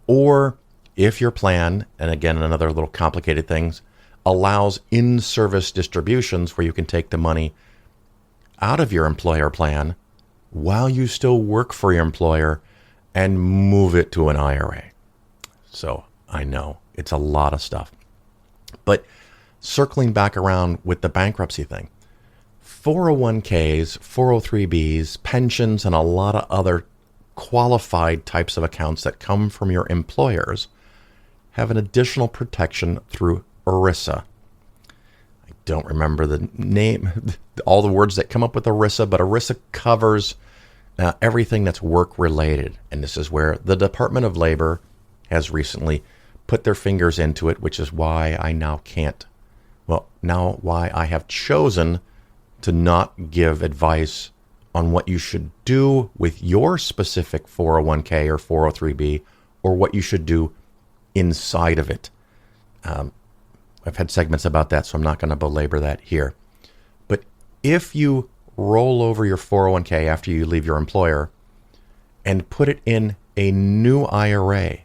or if your plan, and again, another little complicated things, allows in-service distributions where you can take the money out of your employer plan while you still work for your employer and move it to an IRA. So I know it's a lot of stuff. But circling back around with the bankruptcy thing, 401ks, 403bs, pensions, and a lot of other qualified types of accounts that come from your employers have an additional protection through ERISA. I don't remember the name, all the words that come up with ERISA, but ERISA covers everything that's work-related. And this is where the Department of Labor has recently put their fingers into it, which is why I why I have chosen to not give advice on what you should do with your specific 401k or 403b, or what you should do inside of it. I've had segments about that, so I'm not going to belabor that here. But if you roll over your 401k after you leave your employer and put it in a new IRA,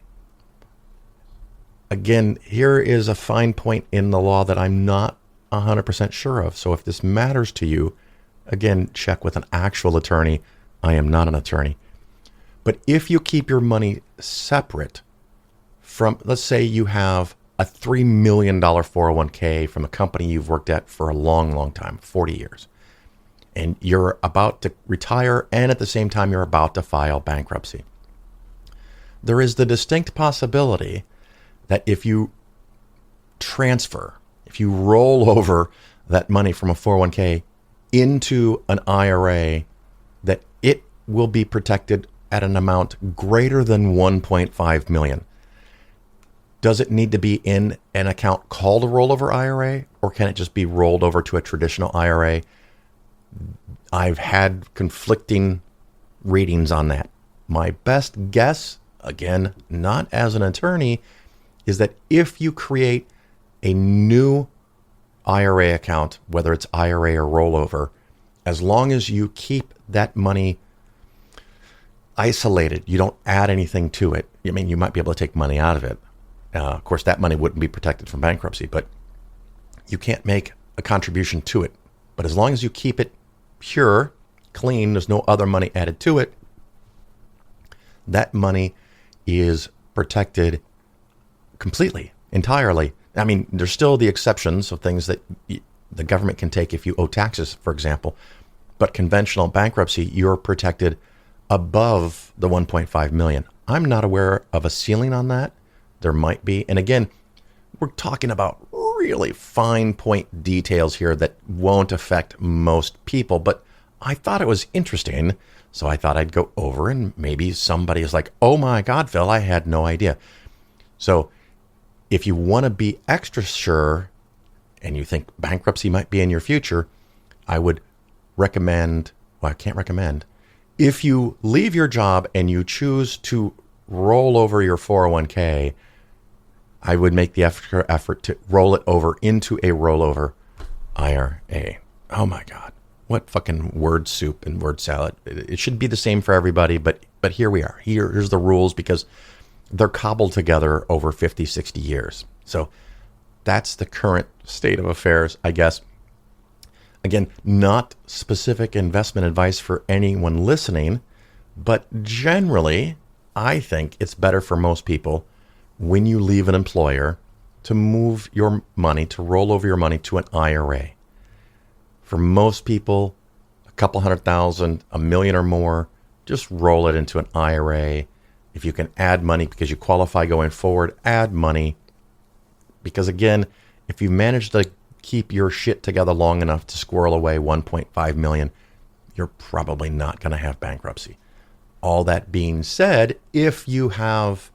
again, here is a fine point in the law that I'm not 100% sure of. So if this matters to you, again, check with an actual attorney. I am not an attorney. But if you keep your money separate from, let's say you have a $3 million 401k from a company you've worked at for a long, long time, 40 years, and you're about to retire, and at the same time you're about to file bankruptcy, there is the distinct possibility that if you roll over that money from a 401k into an IRA, that it will be protected at an amount greater than 1.5 million. Does it need to be in an account called a rollover IRA, or can it just be rolled over to a traditional IRA? I've had conflicting readings on that. My best guess, again, not as an attorney, is that if you create a new IRA account, whether it's IRA or rollover, as long as you keep that money isolated, you don't add anything to it. I mean, you might be able to take money out of it. Of course, that money wouldn't be protected from bankruptcy, but you can't make a contribution to it. But as long as you keep it pure, clean, there's no other money added to it, that money is protected completely, entirely. I mean, there's still the exceptions of things that the government can take if you owe taxes, for example. But conventional bankruptcy, you're protected above the 1.5 million. I'm not aware of a ceiling on that. There might be. And again, we're talking about really fine point details here that won't affect most people. But I thought it was interesting, so I thought I'd go over and maybe somebody is like, oh my God, Phil, I had no idea. So if you want to be extra sure and you think bankruptcy might be in your future, I would recommend, well, I can't recommend, if you leave your job and you choose to roll over your 401k, I would make the effort to roll it over into a rollover IRA. Oh my God. What fucking word soup and word salad. It should be the same for everybody, but here we are. Here's the rules because they're cobbled together over 50, 60 years. So that's the current state of affairs, I guess. Again, not specific investment advice for anyone listening, but generally, I think it's better for most people when you leave an employer to move your money, to roll over your money to an IRA. For most people, a couple $100,000, $1 million or more, just roll it into an IRA. If you can add money because you qualify going forward, add money. Because again, if you manage to keep your shit together long enough to squirrel away 1.5 million, you're probably not going to have bankruptcy. All that being said, if you have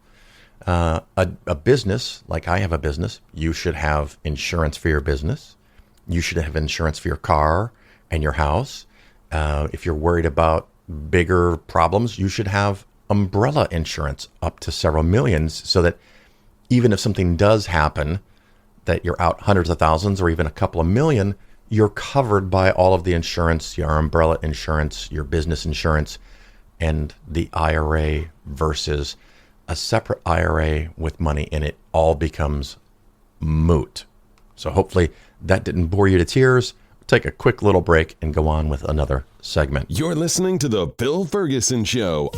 a business, like I have a business, you should have insurance for your business. You should have insurance for your car and your house. If you're worried about bigger problems, you should have umbrella insurance up to several millions so that even if something does happen, that you're out hundreds of thousands or even a couple of million, you're covered by all of the insurance, your umbrella insurance, your business insurance, and the IRA versus a separate IRA with money in it all becomes moot. So hopefully that didn't bore you to tears. Take a quick little break and go on with another segment. You're listening to The Phil Ferguson Show.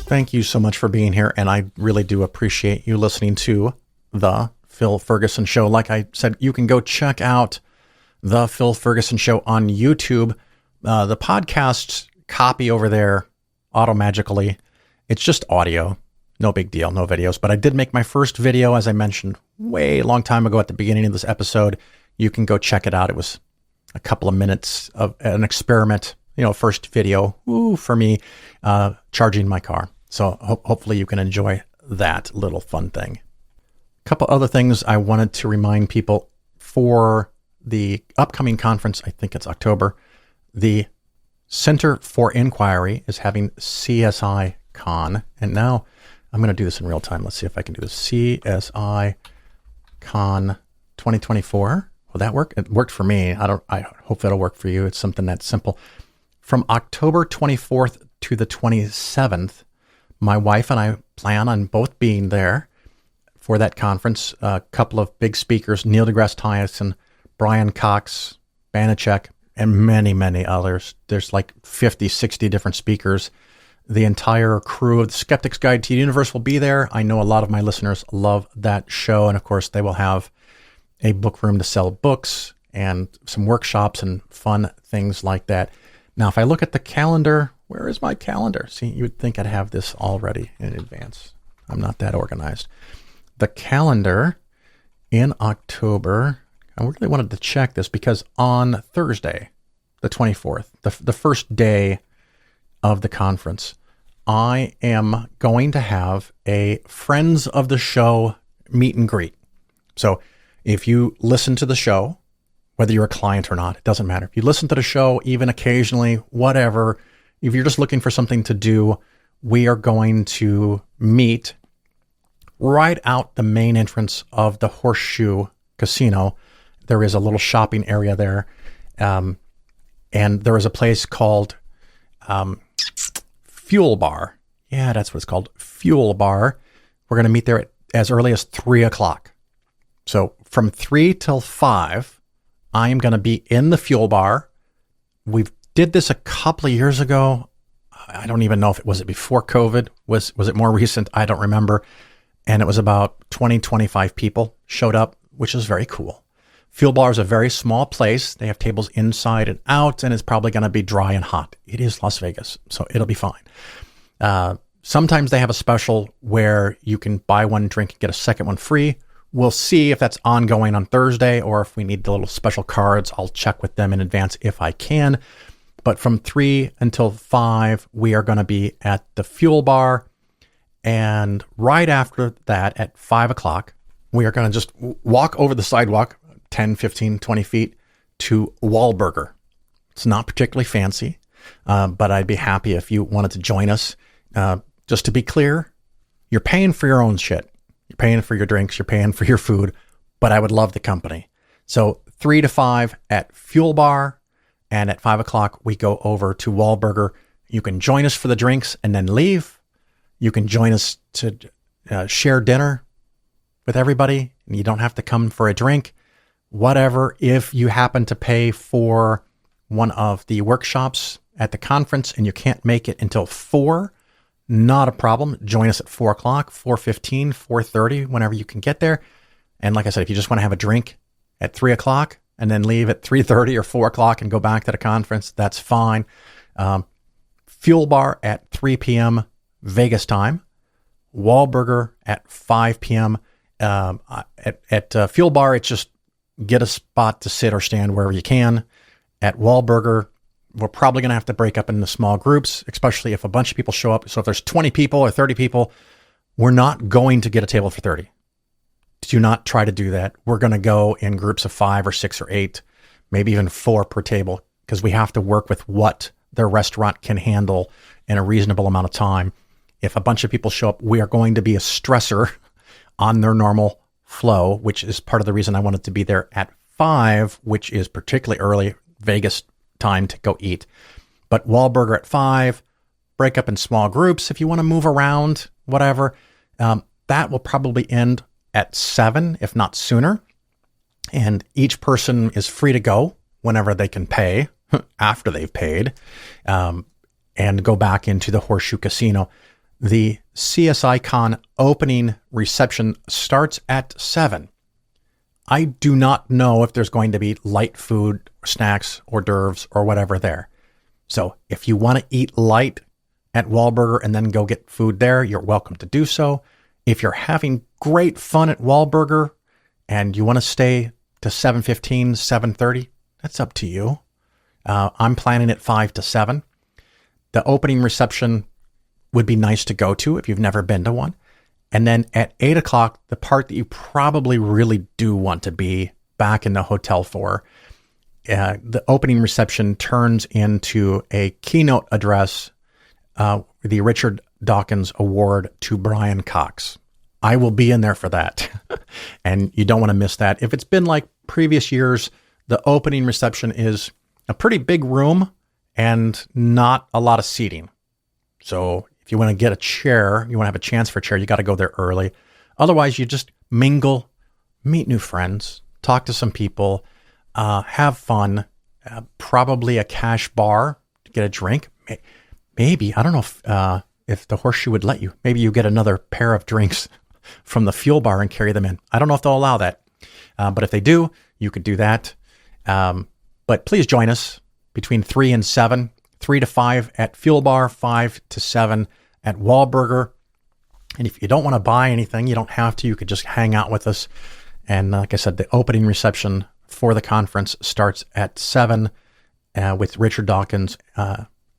Thank you so much for being here, and I really do appreciate you listening to The Phil Ferguson Show. Like I said, you can go check out The Phil Ferguson Show on YouTube. The podcast copy over there, automagically, it's just audio. No big deal, no videos. But I did make my first video, as I mentioned, way long time ago at the beginning of this episode. You can go check it out. It was a couple of minutes of an experiment, first video for me, charging my car. So hopefully you can enjoy that little fun thing. A couple other things I wanted to remind people for the upcoming conference. I think it's October. The Center for Inquiry is having CSI Con. And now I'm going to do this in real time. Let's see if I can do this. CSI Con 2024. Will that work? It worked for me. I hope that'll work for you. It's something that's simple. From October 24th to the 27th, my wife and I plan on both being there for that conference. A couple of big speakers, Neil deGrasse Tyson, Brian Cox, Banachek, and many, many others. There's like 50, 60 different speakers. The entire crew of the Skeptic's Guide to the Universe will be there. I know a lot of my listeners love that show. And of course, they will have a book room to sell books and some workshops and fun things like that. Now, if I look at the calendar, where is my calendar? See, you would think I'd have this already in advance. I'm not that organized. The calendar in October, I really wanted to check this because on Thursday, the 24th, the first day of the conference, I am going to have a friends of the show meet and greet. So if you listen to the show, whether you're a client or not, it doesn't matter. If you listen to the show, even occasionally, whatever, if you're just looking for something to do, we are going to meet right out the main entrance of the Horseshoe Casino. There is a little shopping area there. And there is a place called Fuel Bar. Yeah, that's what it's called. Fuel Bar. We're going to meet there as early as 3 o'clock. So from 3 till 5, I am going to be in the Fuel Bar. We did this a couple of years ago. I don't even know if it was before COVID. Was it more recent? I don't remember. And it was about 20, 25 people showed up, which is very cool. Fuel Bar is a very small place. They have tables inside and out, and it's probably going to be dry and hot. It is Las Vegas, so it'll be fine. Sometimes they have a special where you can buy one drink and get a second one free. We'll see if that's ongoing on Thursday or if we need the little special cards. I'll check with them in advance if I can. But from 3 until 5, we are going to be at the Fuel Bar. And right after that, at 5 o'clock, we are going to just walk over the sidewalk 10, 15, 20 feet to Wahlburger. It's not particularly fancy, but I'd be happy if you wanted to join us. Just to be clear, you're paying for your own shit. You're paying for your drinks, you're paying for your food, but I would love the company. So 3 to 5 at Fuel Bar, and at 5 o'clock, we go over to Wahlburger. You can join us for the drinks and then leave. You can join us to share dinner with everybody, and you don't have to come for a drink. Whatever, if you happen to pay for one of the workshops at the conference and you can't make it until 4, not a problem. Join us at 4 o'clock, 4:15, 4:30, whenever you can get there. And like I said, if you just want to have a drink at 3 o'clock and then leave at 3:30 or 4 o'clock and go back to the conference, that's fine. Fuel Bar at 3 p.m. Vegas time. Wahlburger at 5 p.m. At Fuel Bar, it's just get a spot to sit or stand wherever you can. At Wahlburger, we're probably going to have to break up into small groups, especially if a bunch of people show up. So if there's 20 people or 30 people, we're not going to get a table for 30. Do not try to do that. We're going to go in groups of 5 or 6 or 8, maybe even 4 per table, because we have to work with what their restaurant can handle in a reasonable amount of time. If a bunch of people show up, we are going to be a stressor on their normal flow, which is part of the reason I wanted to be there at 5, which is particularly early Vegas time to go eat. But Wahlburger at 5, break up in small groups. If you want to move around, whatever, that will probably end at 7, if not sooner. And each person is free to go whenever they can pay, after they've paid, and go back into the Horseshoe Casino. The CSI Con opening reception starts at 7. I do not know if there's going to be light food, snacks, hors d'oeuvres, or whatever there. So if you want to eat light at Wahlburger and then go get food there, you're welcome to do so. If you're having great fun at Wahlburger and you want to stay to 7:15, 7:30, that's up to you. I'm planning at 5 to 7. The opening reception would be nice to go to if you've never been to one. And then at 8 o'clock, the part that you probably really do want to be back in the hotel for, the opening reception turns into a keynote address, the Richard Dawkins Award to Brian Cox. I will be in there for that. And you don't want to miss that. If it's been like previous years, the opening reception is a pretty big room and not a lot of seating. So if you want to get a chair, you want to have a chance for a chair, you got to go there early. Otherwise, you just mingle, meet new friends, talk to some people, have fun, probably a cash bar to get a drink. Maybe, I don't know if the Horseshoe would let you. Maybe you get another pair of drinks from the Fuel Bar and carry them in. I don't know if they'll allow that. But if they do, you could do that. But please join us between 3 and 7, 3 to 5 at Fuel Bar, 5 to 7 at Wahlburger. And if you don't want to buy anything, you don't have to. You could just hang out with us. And like I said, the opening reception for the conference starts at 7 with Richard Dawkins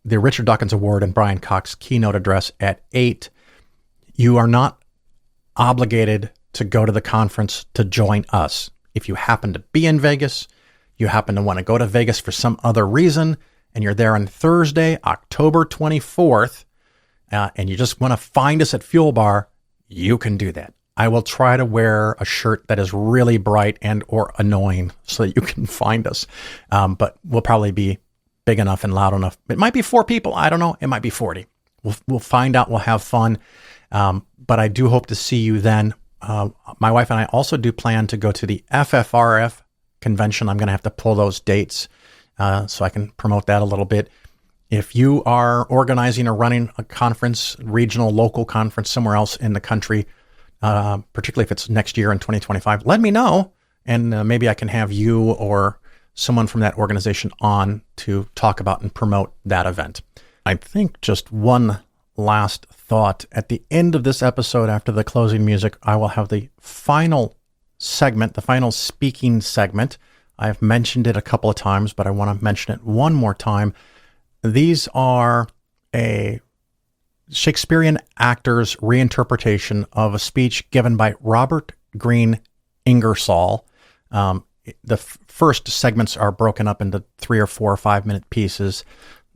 the Richard Dawkins Award and Brian Cox keynote address at 8. You are not obligated to go to the conference to join us. If you happen to be in Vegas, you happen to want to go to Vegas for some other reason, and you're there on Thursday, October 24th, and you just want to find us at Fuel Bar, you can do that. I will try to wear a shirt that is really bright and or annoying so that you can find us. But we'll probably be big enough and loud enough. It might be 4 people. I don't know. It might be 40. We'll find out. We'll have fun. But I do hope to see you then. My wife and I also do plan to go to the FFRF convention. I'm going to have to pull those dates so I can promote that a little bit. If you are organizing or running a conference, regional, local conference somewhere else in the country, particularly if it's next year in 2025, let me know. And maybe I can have you or someone from that organization on to talk about and promote that event. I think just one last thought. At the end of this episode, after the closing music, I will have the final segment, the final speaking segment. I've mentioned it a couple of times, but I want to mention it one more time. These are a Shakespearean actor's reinterpretation of a speech given by Robert Greene Ingersoll. The first segments are broken up into 3 or 4 or 5 minute pieces.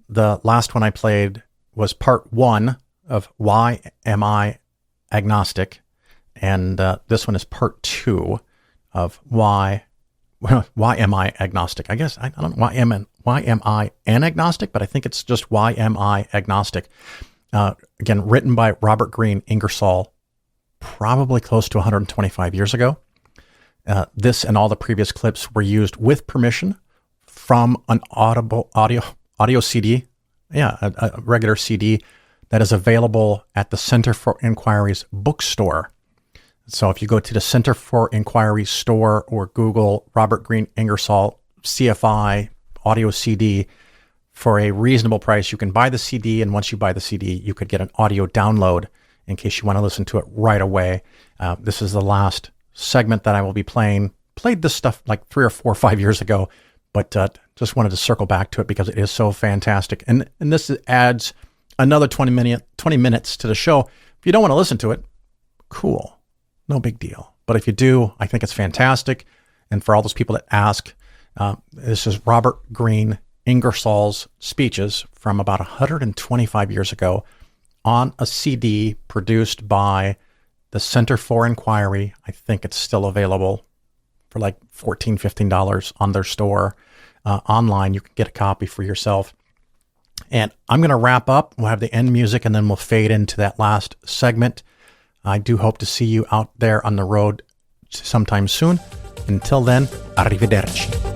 The last one I played was part 1 of Why Am I Agnostic? And this one is part 2 of Why Am I Agnostic? I guess I don't know. Why am I an agnostic? But I think it's just Why Am I Agnostic? Again, written by Robert Greene Ingersoll, probably close to 125 years ago. This and all the previous clips were used with permission from an audio CD, a regular CD that is available at the Center for Inquiry's bookstore. So if you go to the Center for Inquiry store or Google Robert Greene Ingersoll CFI audio CD, for a reasonable price, you can buy the CD, and once you buy the CD, you could get an audio download in case you want to listen to it right away. This is the last segment that I will be playing. Played this stuff like 3 or 4 or 5 years ago, but just wanted to circle back to it because it is so fantastic. And this adds another 20 minutes to the show. If you don't want to listen to it, cool. No big deal. But if you do, I think it's fantastic. And for all those people that ask, this is Robert Greene Ingersoll's speeches from about 125 years ago on a CD produced by the Center for Inquiry. I think it's still available for like $14, $15 on their store. Online, you can get a copy for yourself. And I'm going to wrap up. We'll have the end music, and then we'll fade into that last segment. I do hope to see you out there on the road sometime soon. Until then, arrivederci.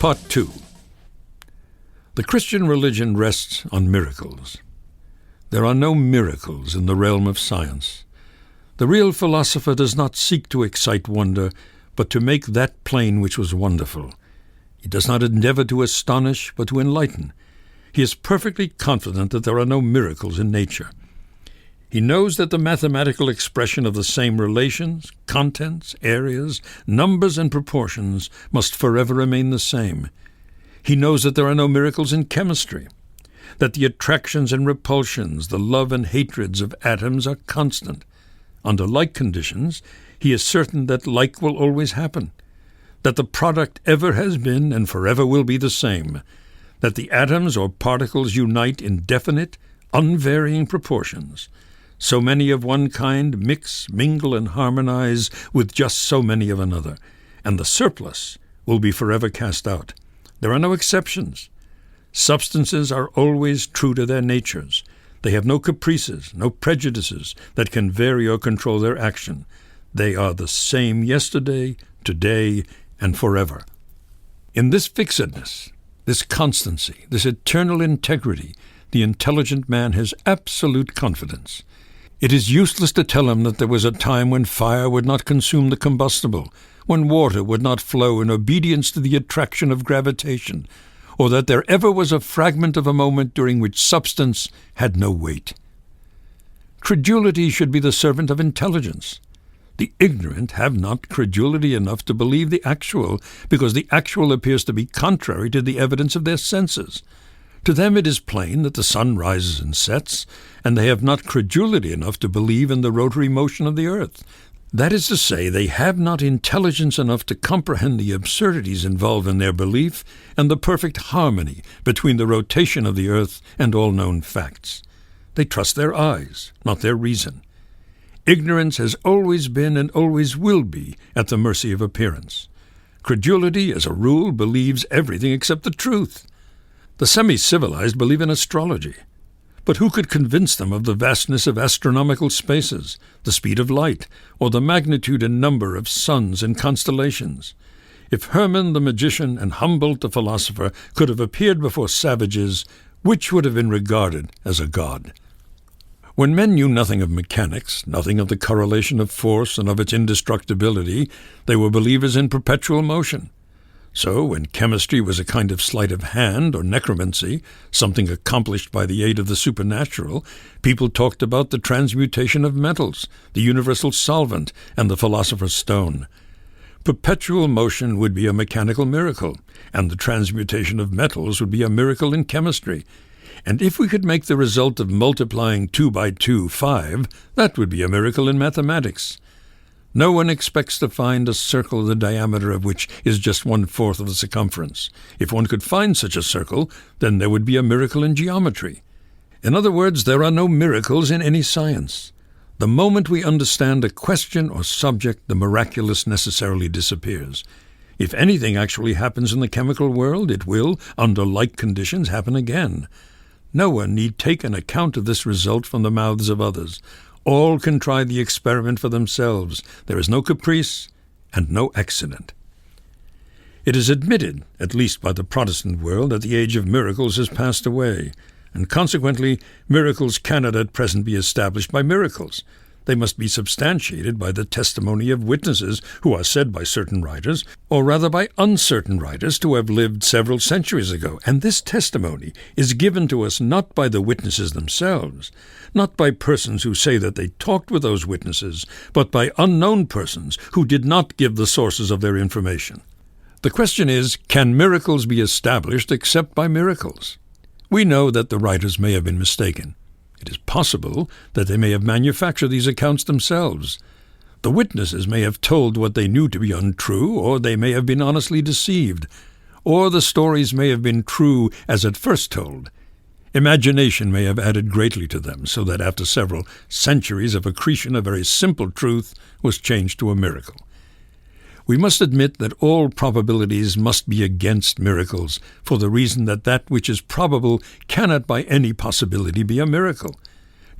Part 2. The Christian religion rests on miracles. There are no miracles in the realm of science. The real philosopher does not seek to excite wonder, but to make that plain which was wonderful. He does not endeavor to astonish, but to enlighten. He is perfectly confident that there are no miracles in nature. He knows that the mathematical expression of the same relations, contents, areas, numbers, and proportions must forever remain the same. He knows that there are no miracles in chemistry, that the attractions and repulsions, the love and hatreds of atoms are constant. Under like conditions, he is certain that like will always happen, that the product ever has been and forever will be the same, that the atoms or particles unite in definite, unvarying proportions. So many of one kind mix, mingle, and harmonize with just so many of another, and the surplus will be forever cast out. There are no exceptions. Substances are always true to their natures. They have no caprices, no prejudices that can vary or control their action. They are the same yesterday, today, and forever. In this fixedness, this constancy, this eternal integrity, the intelligent man has absolute confidence. It is useless to tell him that there was a time when fire would not consume the combustible, when water would not flow in obedience to the attraction of gravitation, or that there ever was a fragment of a moment during which substance had no weight. Credulity should be the servant of intelligence. The ignorant have not credulity enough to believe the actual, because the actual appears to be contrary to the evidence of their senses. To them it is plain that the sun rises and sets, and they have not credulity enough to believe in the rotary motion of the earth. That is to say, they have not intelligence enough to comprehend the absurdities involved in their belief and the perfect harmony between the rotation of the earth and all known facts. They trust their eyes, not their reason. Ignorance has always been and always will be at the mercy of appearance. Credulity, as a rule, believes everything except the truth. The semi-civilized believe in astrology. But who could convince them of the vastness of astronomical spaces, the speed of light, or the magnitude and number of suns and constellations? If Hermann the magician and Humboldt the philosopher could have appeared before savages, which would have been regarded as a god? When men knew nothing of mechanics, nothing of the correlation of force and of its indestructibility, they were believers in perpetual motion. So, when chemistry was a kind of sleight of hand or necromancy, something accomplished by the aid of the supernatural, people talked about the transmutation of metals, the universal solvent, and the philosopher's stone. Perpetual motion would be a mechanical miracle, and the transmutation of metals would be a miracle in chemistry. And if we could make the result of multiplying 2 by 2 5, that would be a miracle in mathematics. No one expects to find a circle the diameter of which is just 1/4 of the circumference. If one could find such a circle, then there would be a miracle in geometry. In other words, there are no miracles in any science. The moment we understand a question or subject, the miraculous necessarily disappears. If anything actually happens in the chemical world, it will, under like conditions, happen again. No one need take an account of this result from the mouths of others. All can try the experiment for themselves. There is no caprice and no accident. It is admitted, at least by the Protestant world, that the age of miracles has passed away, and consequently miracles cannot at present be established by miracles. They must be substantiated by the testimony of witnesses who are said by certain writers, or rather by uncertain writers, to have lived several centuries ago. And this testimony is given to us not by the witnesses themselves, not by persons who say that they talked with those witnesses, but by unknown persons who did not give the sources of their information. The question is, can miracles be established except by miracles? We know that the writers may have been mistaken. It is possible that they may have manufactured these accounts themselves. The witnesses may have told what they knew to be untrue, or they may have been honestly deceived, or the stories may have been true as at first told. Imagination may have added greatly to them, so that after several centuries of accretion a very simple truth was changed to a miracle. We must admit that all probabilities must be against miracles, for the reason that that which is probable cannot by any possibility be a miracle.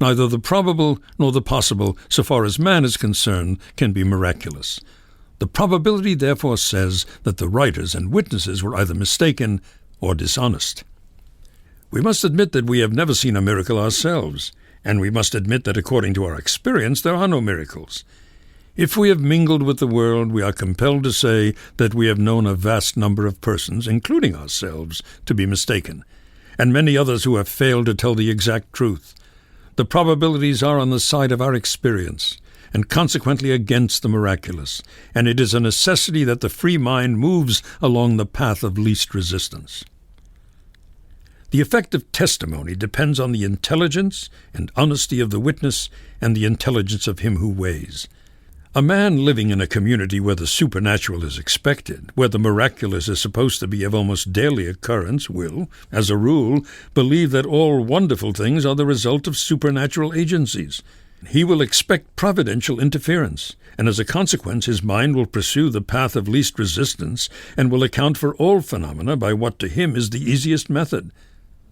Neither the probable nor the possible, so far as man is concerned, can be miraculous. The probability therefore says that the writers and witnesses were either mistaken or dishonest. We must admit that we have never seen a miracle ourselves, and we must admit that according to our experience there are no miracles. If we have mingled with the world, we are compelled to say that we have known a vast number of persons, including ourselves, to be mistaken, and many others who have failed to tell the exact truth. The probabilities are on the side of our experience, and consequently against the miraculous, and it is a necessity that the free mind moves along the path of least resistance. The effect of testimony depends on the intelligence and honesty of the witness and the intelligence of him who weighs. A man living in a community where the supernatural is expected, where the miraculous is supposed to be of almost daily occurrence, will, as a rule, believe that all wonderful things are the result of supernatural agencies. He will expect providential interference, and as a consequence his mind will pursue the path of least resistance and will account for all phenomena by what to him is the easiest method.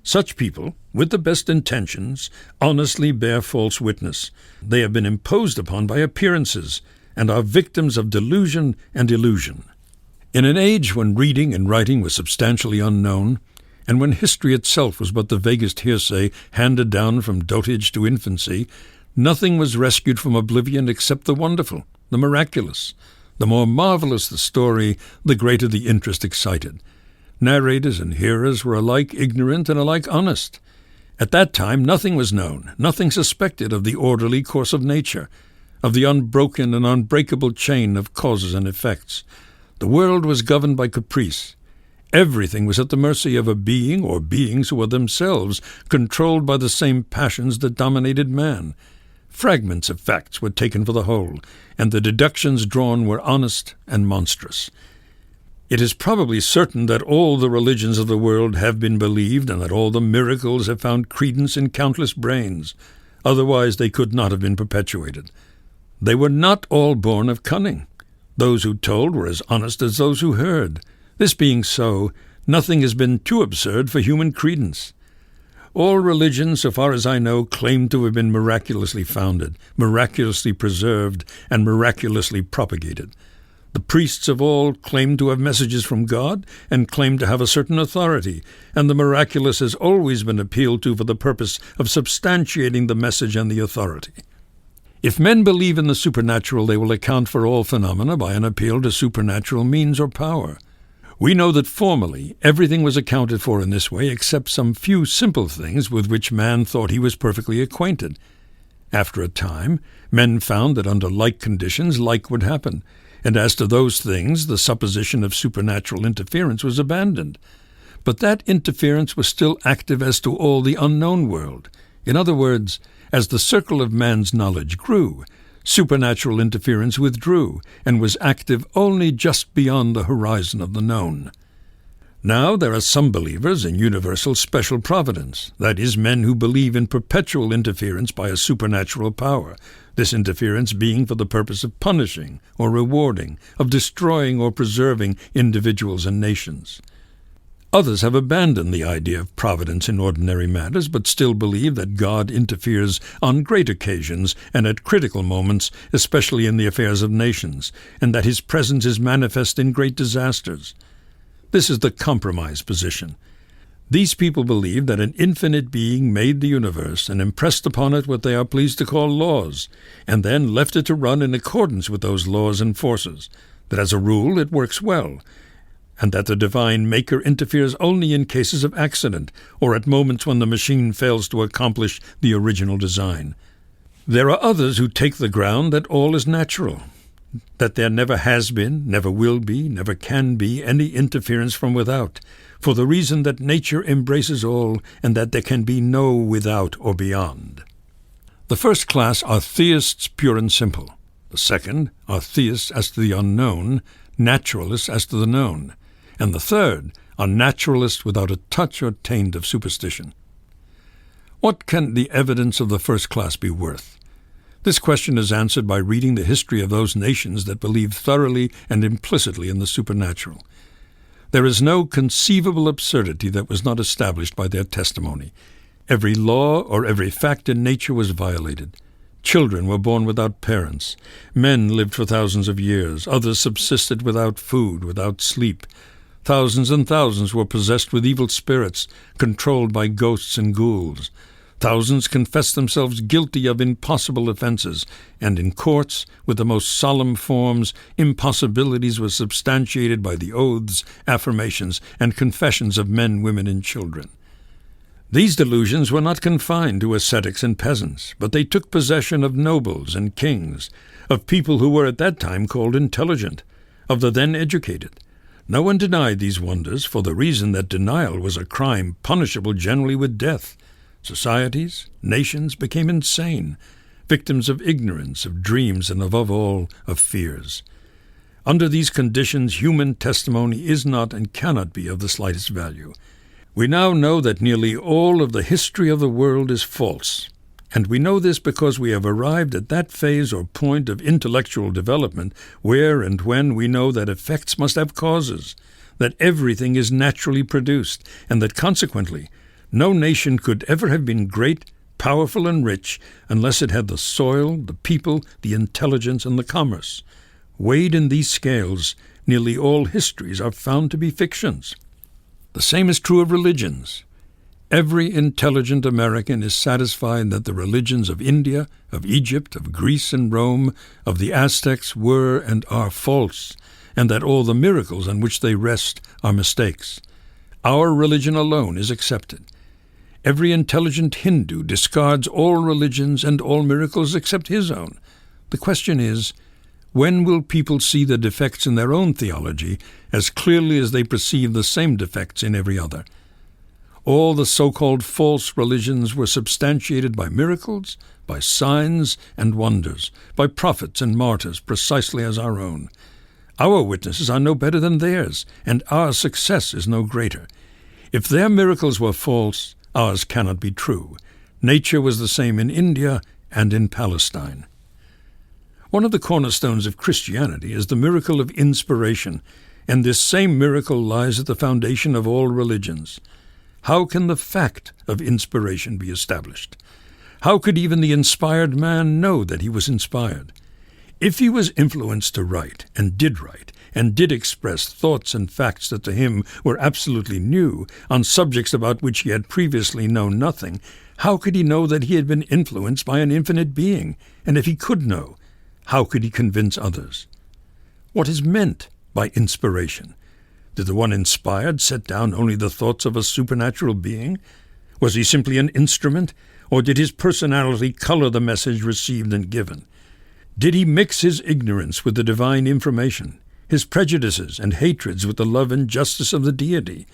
Such people, with the best intentions, honestly bear false witness. They have been imposed upon by appearances, and are victims of delusion and illusion. In an age when reading and writing were substantially unknown, and when history itself was but the vaguest hearsay handed down from dotage to infancy, nothing was rescued from oblivion except the wonderful, the miraculous. The more marvelous the story, the greater the interest excited. Narrators and hearers were alike ignorant and alike honest. At that time nothing was known, nothing suspected of the orderly course of nature, of the unbroken and unbreakable chain of causes and effects. The world was governed by caprice. Everything was at the mercy of a being or beings who were themselves controlled by the same passions that dominated man. Fragments of facts were taken for the whole, and the deductions drawn were honest and monstrous. It is probably certain that all the religions of the world have been believed, and that all the miracles have found credence in countless brains. Otherwise they could not have been perpetuated. They were not all born of cunning. Those who told were as honest as those who heard. This being so, nothing has been too absurd for human credence. All religions, so far as I know, claim to have been miraculously founded, miraculously preserved, and miraculously propagated. The priests of all claim to have messages from God and claim to have a certain authority, and the miraculous has always been appealed to for the purpose of substantiating the message and the authority. If men believe in the supernatural, they will account for all phenomena by an appeal to supernatural means or power. We know that formerly everything was accounted for in this way except some few simple things with which man thought he was perfectly acquainted. After a time, men found that under like conditions like would happen, and as to those things the supposition of supernatural interference was abandoned. But that interference was still active as to all the unknown world. In other words, as the circle of man's knowledge grew, supernatural interference withdrew and was active only just beyond the horizon of the known. Now there are some believers in universal special providence, that is, men who believe in perpetual interference by a supernatural power, this interference being for the purpose of punishing or rewarding, of destroying or preserving individuals and nations. Others have abandoned the idea of providence in ordinary matters, but still believe that God interferes on great occasions and at critical moments, especially in the affairs of nations, and that his presence is manifest in great disasters. This is the compromise position. These people believe that an infinite being made the universe and impressed upon it what they are pleased to call laws, and then left it to run in accordance with those laws and forces, that as a rule it works well, and that the divine Maker interferes only in cases of accident or at moments when the machine fails to accomplish the original design. There are others who take the ground that all is natural, that there never has been, never will be, never can be any interference from without, for the reason that nature embraces all and that there can be no without or beyond. The first class are theists pure and simple. The second are theists as to the unknown, naturalists as to the known. And the third are naturalists without a touch or taint of superstition. What can the evidence of the first class be worth? This question is answered by reading the history of those nations that believe thoroughly and implicitly in the supernatural. There is no conceivable absurdity that was not established by their testimony. Every law or every fact in nature was violated. Children were born without parents. Men lived for thousands of years. Others subsisted without food, without sleep. Thousands and thousands were possessed with evil spirits, controlled by ghosts and ghouls. Thousands confessed themselves guilty of impossible offenses, and in courts, with the most solemn forms, impossibilities were substantiated by the oaths, affirmations, and confessions of men, women, and children. These delusions were not confined to ascetics and peasants, but they took possession of nobles and kings, of people who were at that time called intelligent, of the then educated. No one denied these wonders for the reason that denial was a crime punishable generally with death. Societies, nations became insane, victims of ignorance, of dreams, and above all, of fears. Under these conditions, human testimony is not and cannot be of the slightest value. We now know that nearly all of the history of the world is false, and we know this because we have arrived at that phase or point of intellectual development where and when we know that effects must have causes, that everything is naturally produced, and that consequently no nation could ever have been great, powerful, and rich unless it had the soil, the people, the intelligence, and the commerce. Weighed in these scales, nearly all histories are found to be fictions. The same is true of religions. Every intelligent American is satisfied that the religions of India, of Egypt, of Greece and Rome, of the Aztecs were and are false, and that all the miracles on which they rest are mistakes. Our religion alone is accepted. Every intelligent Hindu discards all religions and all miracles except his own. The question is, when will people see the defects in their own theology as clearly as they perceive the same defects in every other? All the so-called false religions were substantiated by miracles, by signs and wonders, by prophets and martyrs, precisely as our own. Our witnesses are no better than theirs, and our success is no greater. If their miracles were false, ours cannot be true. Nature was the same in India and in Palestine. One of the cornerstones of Christianity is the miracle of inspiration, and this same miracle lies at the foundation of all religions. How can the fact of inspiration be established? How could even the inspired man know that he was inspired? If he was influenced to write, and did express thoughts and facts that to him were absolutely new, on subjects about which he had previously known nothing, how could he know that he had been influenced by an infinite being? And if he could know, how could he convince others? What is meant by inspiration? Did the one inspired set down only the thoughts of a supernatural being? Was he simply an instrument, or did his personality color the message received and given? Did he mix his ignorance with the divine information, his prejudices and hatreds with the love and justice of the deity?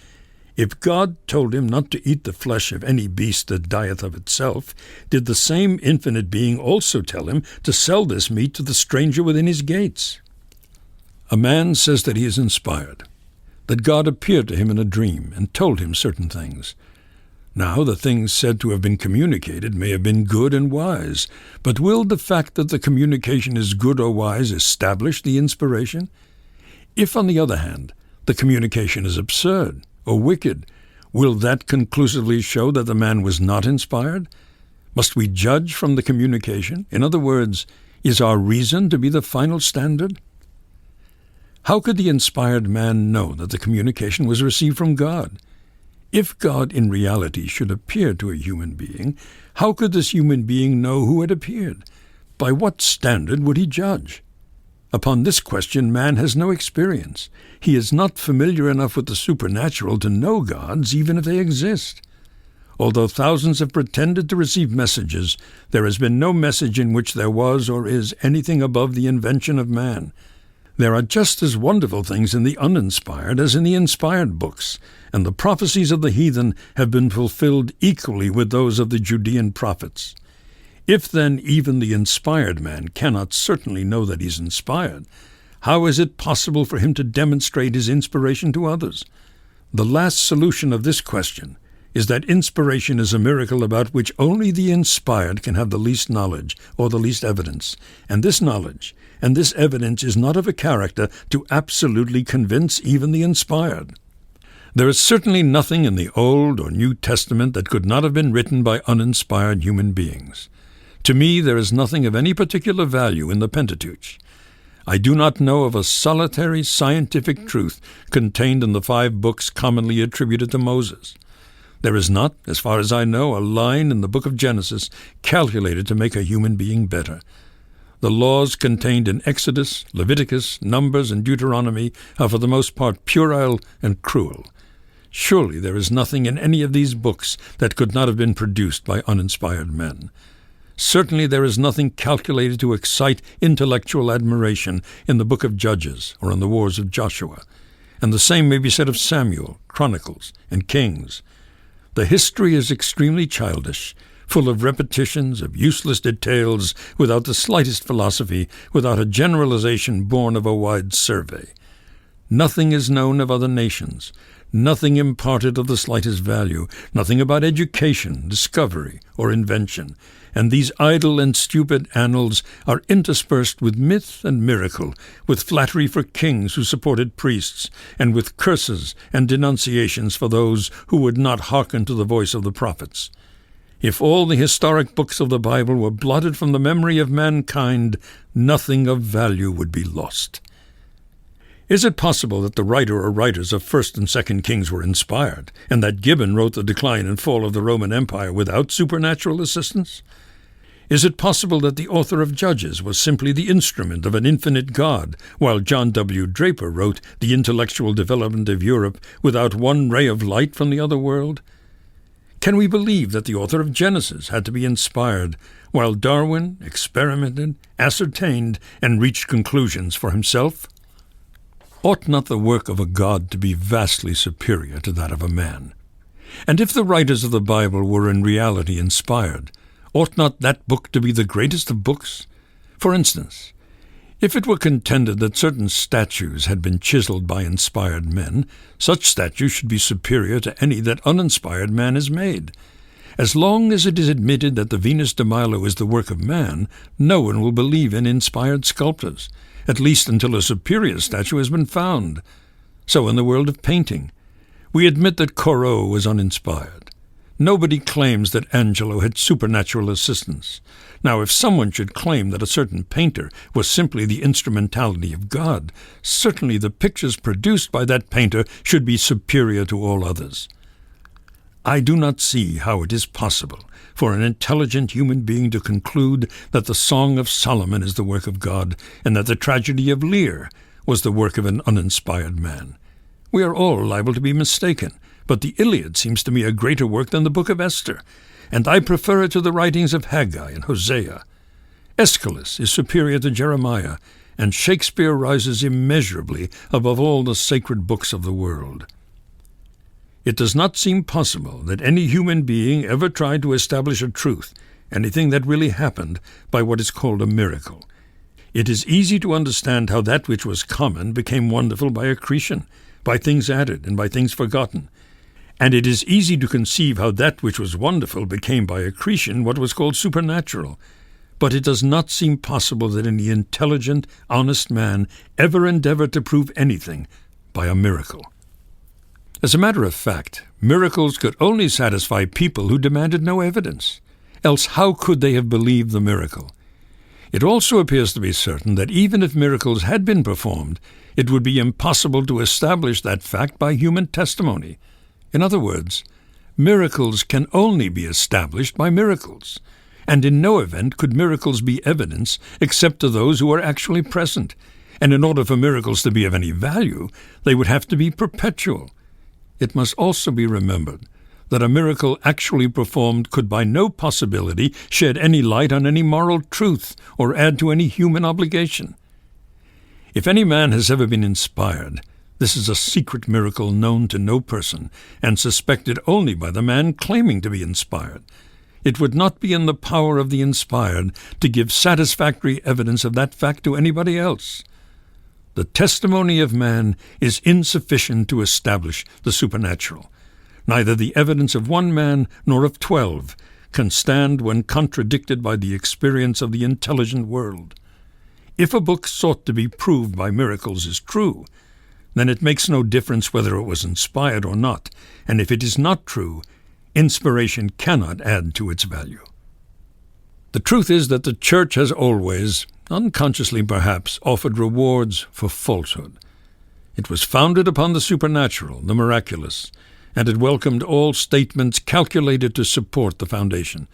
If God told him not to eat the flesh of any beast that dieth of itself, did the same infinite being also tell him to sell this meat to the stranger within his gates? A man says that he is inspired, that God appeared to him in a dream and told him certain things. Now, the things said to have been communicated may have been good and wise, but will the fact that the communication is good or wise establish the inspiration? If, on the other hand, the communication is absurd or wicked, will that conclusively show that the man was not inspired? Must we judge from the communication? In other words, is our reason to be the final standard? How could the inspired man know that the communication was received from God? If God in reality should appear to a human being, how could this human being know who had appeared? By what standard would he judge? Upon this question man has no experience. He is not familiar enough with the supernatural to know gods, even if they exist. Although thousands have pretended to receive messages, there has been no message in which there was or is anything above the invention of man. There are just as wonderful things in the uninspired as in the inspired books, and the prophecies of the heathen have been fulfilled equally with those of the Judean prophets. If then even the inspired man cannot certainly know that he is inspired, how is it possible for him to demonstrate his inspiration to others? The last solution of this question is that inspiration is a miracle about which only the inspired can have the least knowledge or the least evidence, and this knowledge and this evidence is not of a character to absolutely convince even the inspired. There is certainly nothing in the Old or New Testament that could not have been written by uninspired human beings. To me, there is nothing of any particular value in the Pentateuch. I do not know of a solitary scientific truth contained in the 5 books commonly attributed to Moses. There is not, as far as I know, a line in the book of Genesis calculated to make a human being better. The laws contained in Exodus, Leviticus, Numbers, and Deuteronomy are for the most part puerile and cruel. Surely there is nothing in any of these books that could not have been produced by uninspired men. Certainly there is nothing calculated to excite intellectual admiration in the book of Judges or in the wars of Joshua, and the same may be said of Samuel, Chronicles, and Kings. The history is extremely childish, full of repetitions, of useless details, without the slightest philosophy, without a generalization born of a wide survey. Nothing is known of other nations, nothing imparted of the slightest value, nothing about education, discovery, or invention, and these idle and stupid annals are interspersed with myth and miracle, with flattery for kings who supported priests, and with curses and denunciations for those who would not hearken to the voice of the prophets. If all the historic books of the Bible were blotted from the memory of mankind, nothing of value would be lost. Is it possible that the writer or writers of 1st and 2nd Kings were inspired, and that Gibbon wrote the decline and fall of the Roman Empire without supernatural assistance? Is it possible that the author of Judges was simply the instrument of an infinite God, while John W. Draper wrote the intellectual development of Europe without one ray of light from the other world? Can we believe that the author of Genesis had to be inspired, while Darwin experimented, ascertained, and reached conclusions for himself? Ought not the work of a God to be vastly superior to that of a man? And if the writers of the Bible were in reality inspired, ought not that book to be the greatest of books? For instance, if it were contended that certain statues had been chiseled by inspired men, such statues should be superior to any that uninspired man has made. As long as it is admitted that the Venus de Milo is the work of man, no one will believe in inspired sculptors, at least until a superior statue has been found. So in the world of painting, we admit that Corot was uninspired. Nobody claims that Angelo had supernatural assistance. Now, if someone should claim that a certain painter was simply the instrumentality of God, certainly the pictures produced by that painter should be superior to all others. I do not see how it is possible for an intelligent human being to conclude that the Song of Solomon is the work of God, and that the tragedy of Lear was the work of an uninspired man. We are all liable to be mistaken, but the Iliad seems to me a greater work than the book of Esther, and I prefer it to the writings of Haggai and Hosea. Aeschylus is superior to Jeremiah, and Shakespeare rises immeasurably above all the sacred books of the world. It does not seem possible that any human being ever tried to establish a truth, anything that really happened, by what is called a miracle. It is easy to understand how that which was common became wonderful by accretion, by things added and by things forgotten. And it is easy to conceive how that which was wonderful became by accretion what was called supernatural. But it does not seem possible that any intelligent, honest man ever endeavored to prove anything by a miracle. As a matter of fact, miracles could only satisfy people who demanded no evidence. Else how could they have believed the miracle? It also appears to be certain that even if miracles had been performed, it would be impossible to establish that fact by human testimony. In other words, miracles can only be established by miracles, and in no event could miracles be evidence except to those who are actually present, and in order for miracles to be of any value, they would have to be perpetual. It must also be remembered that a miracle actually performed could by no possibility shed any light on any moral truth or add to any human obligation. If any man has ever been inspired, this is a secret miracle known to no person, and suspected only by the man claiming to be inspired. It would not be in the power of the inspired to give satisfactory evidence of that fact to anybody else. The testimony of man is insufficient to establish the supernatural. Neither the evidence of one man nor of 12 can stand when contradicted by the experience of the intelligent world. If a book sought to be proved by miracles is true, then it makes no difference whether it was inspired or not, and if it is not true, inspiration cannot add to its value. The truth is that the Church has always, unconsciously perhaps, offered rewards for falsehood. It was founded upon the supernatural, the miraculous, and it welcomed all statements calculated to support the foundation.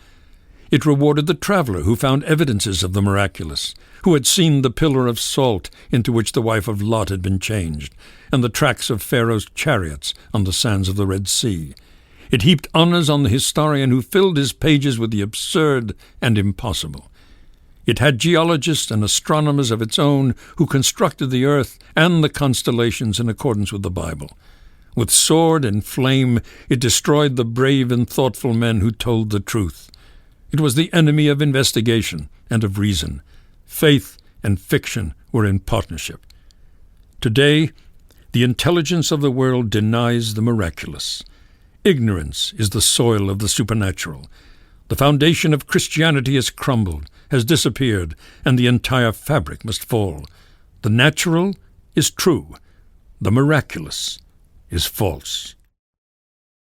It rewarded the traveler who found evidences of the miraculous, who had seen the pillar of salt into which the wife of Lot had been changed, and the tracks of Pharaoh's chariots on the sands of the Red Sea. It heaped honors on the historian who filled his pages with the absurd and impossible. It had geologists and astronomers of its own who constructed the earth and the constellations in accordance with the Bible. With sword and flame, it destroyed the brave and thoughtful men who told the truth. It was the enemy of investigation and of reason. Faith and fiction were in partnership. Today, the intelligence of the world denies the miraculous. Ignorance is the soil of the supernatural. The foundation of Christianity has crumbled, has disappeared, and the entire fabric must fall. The natural is true. The miraculous is false.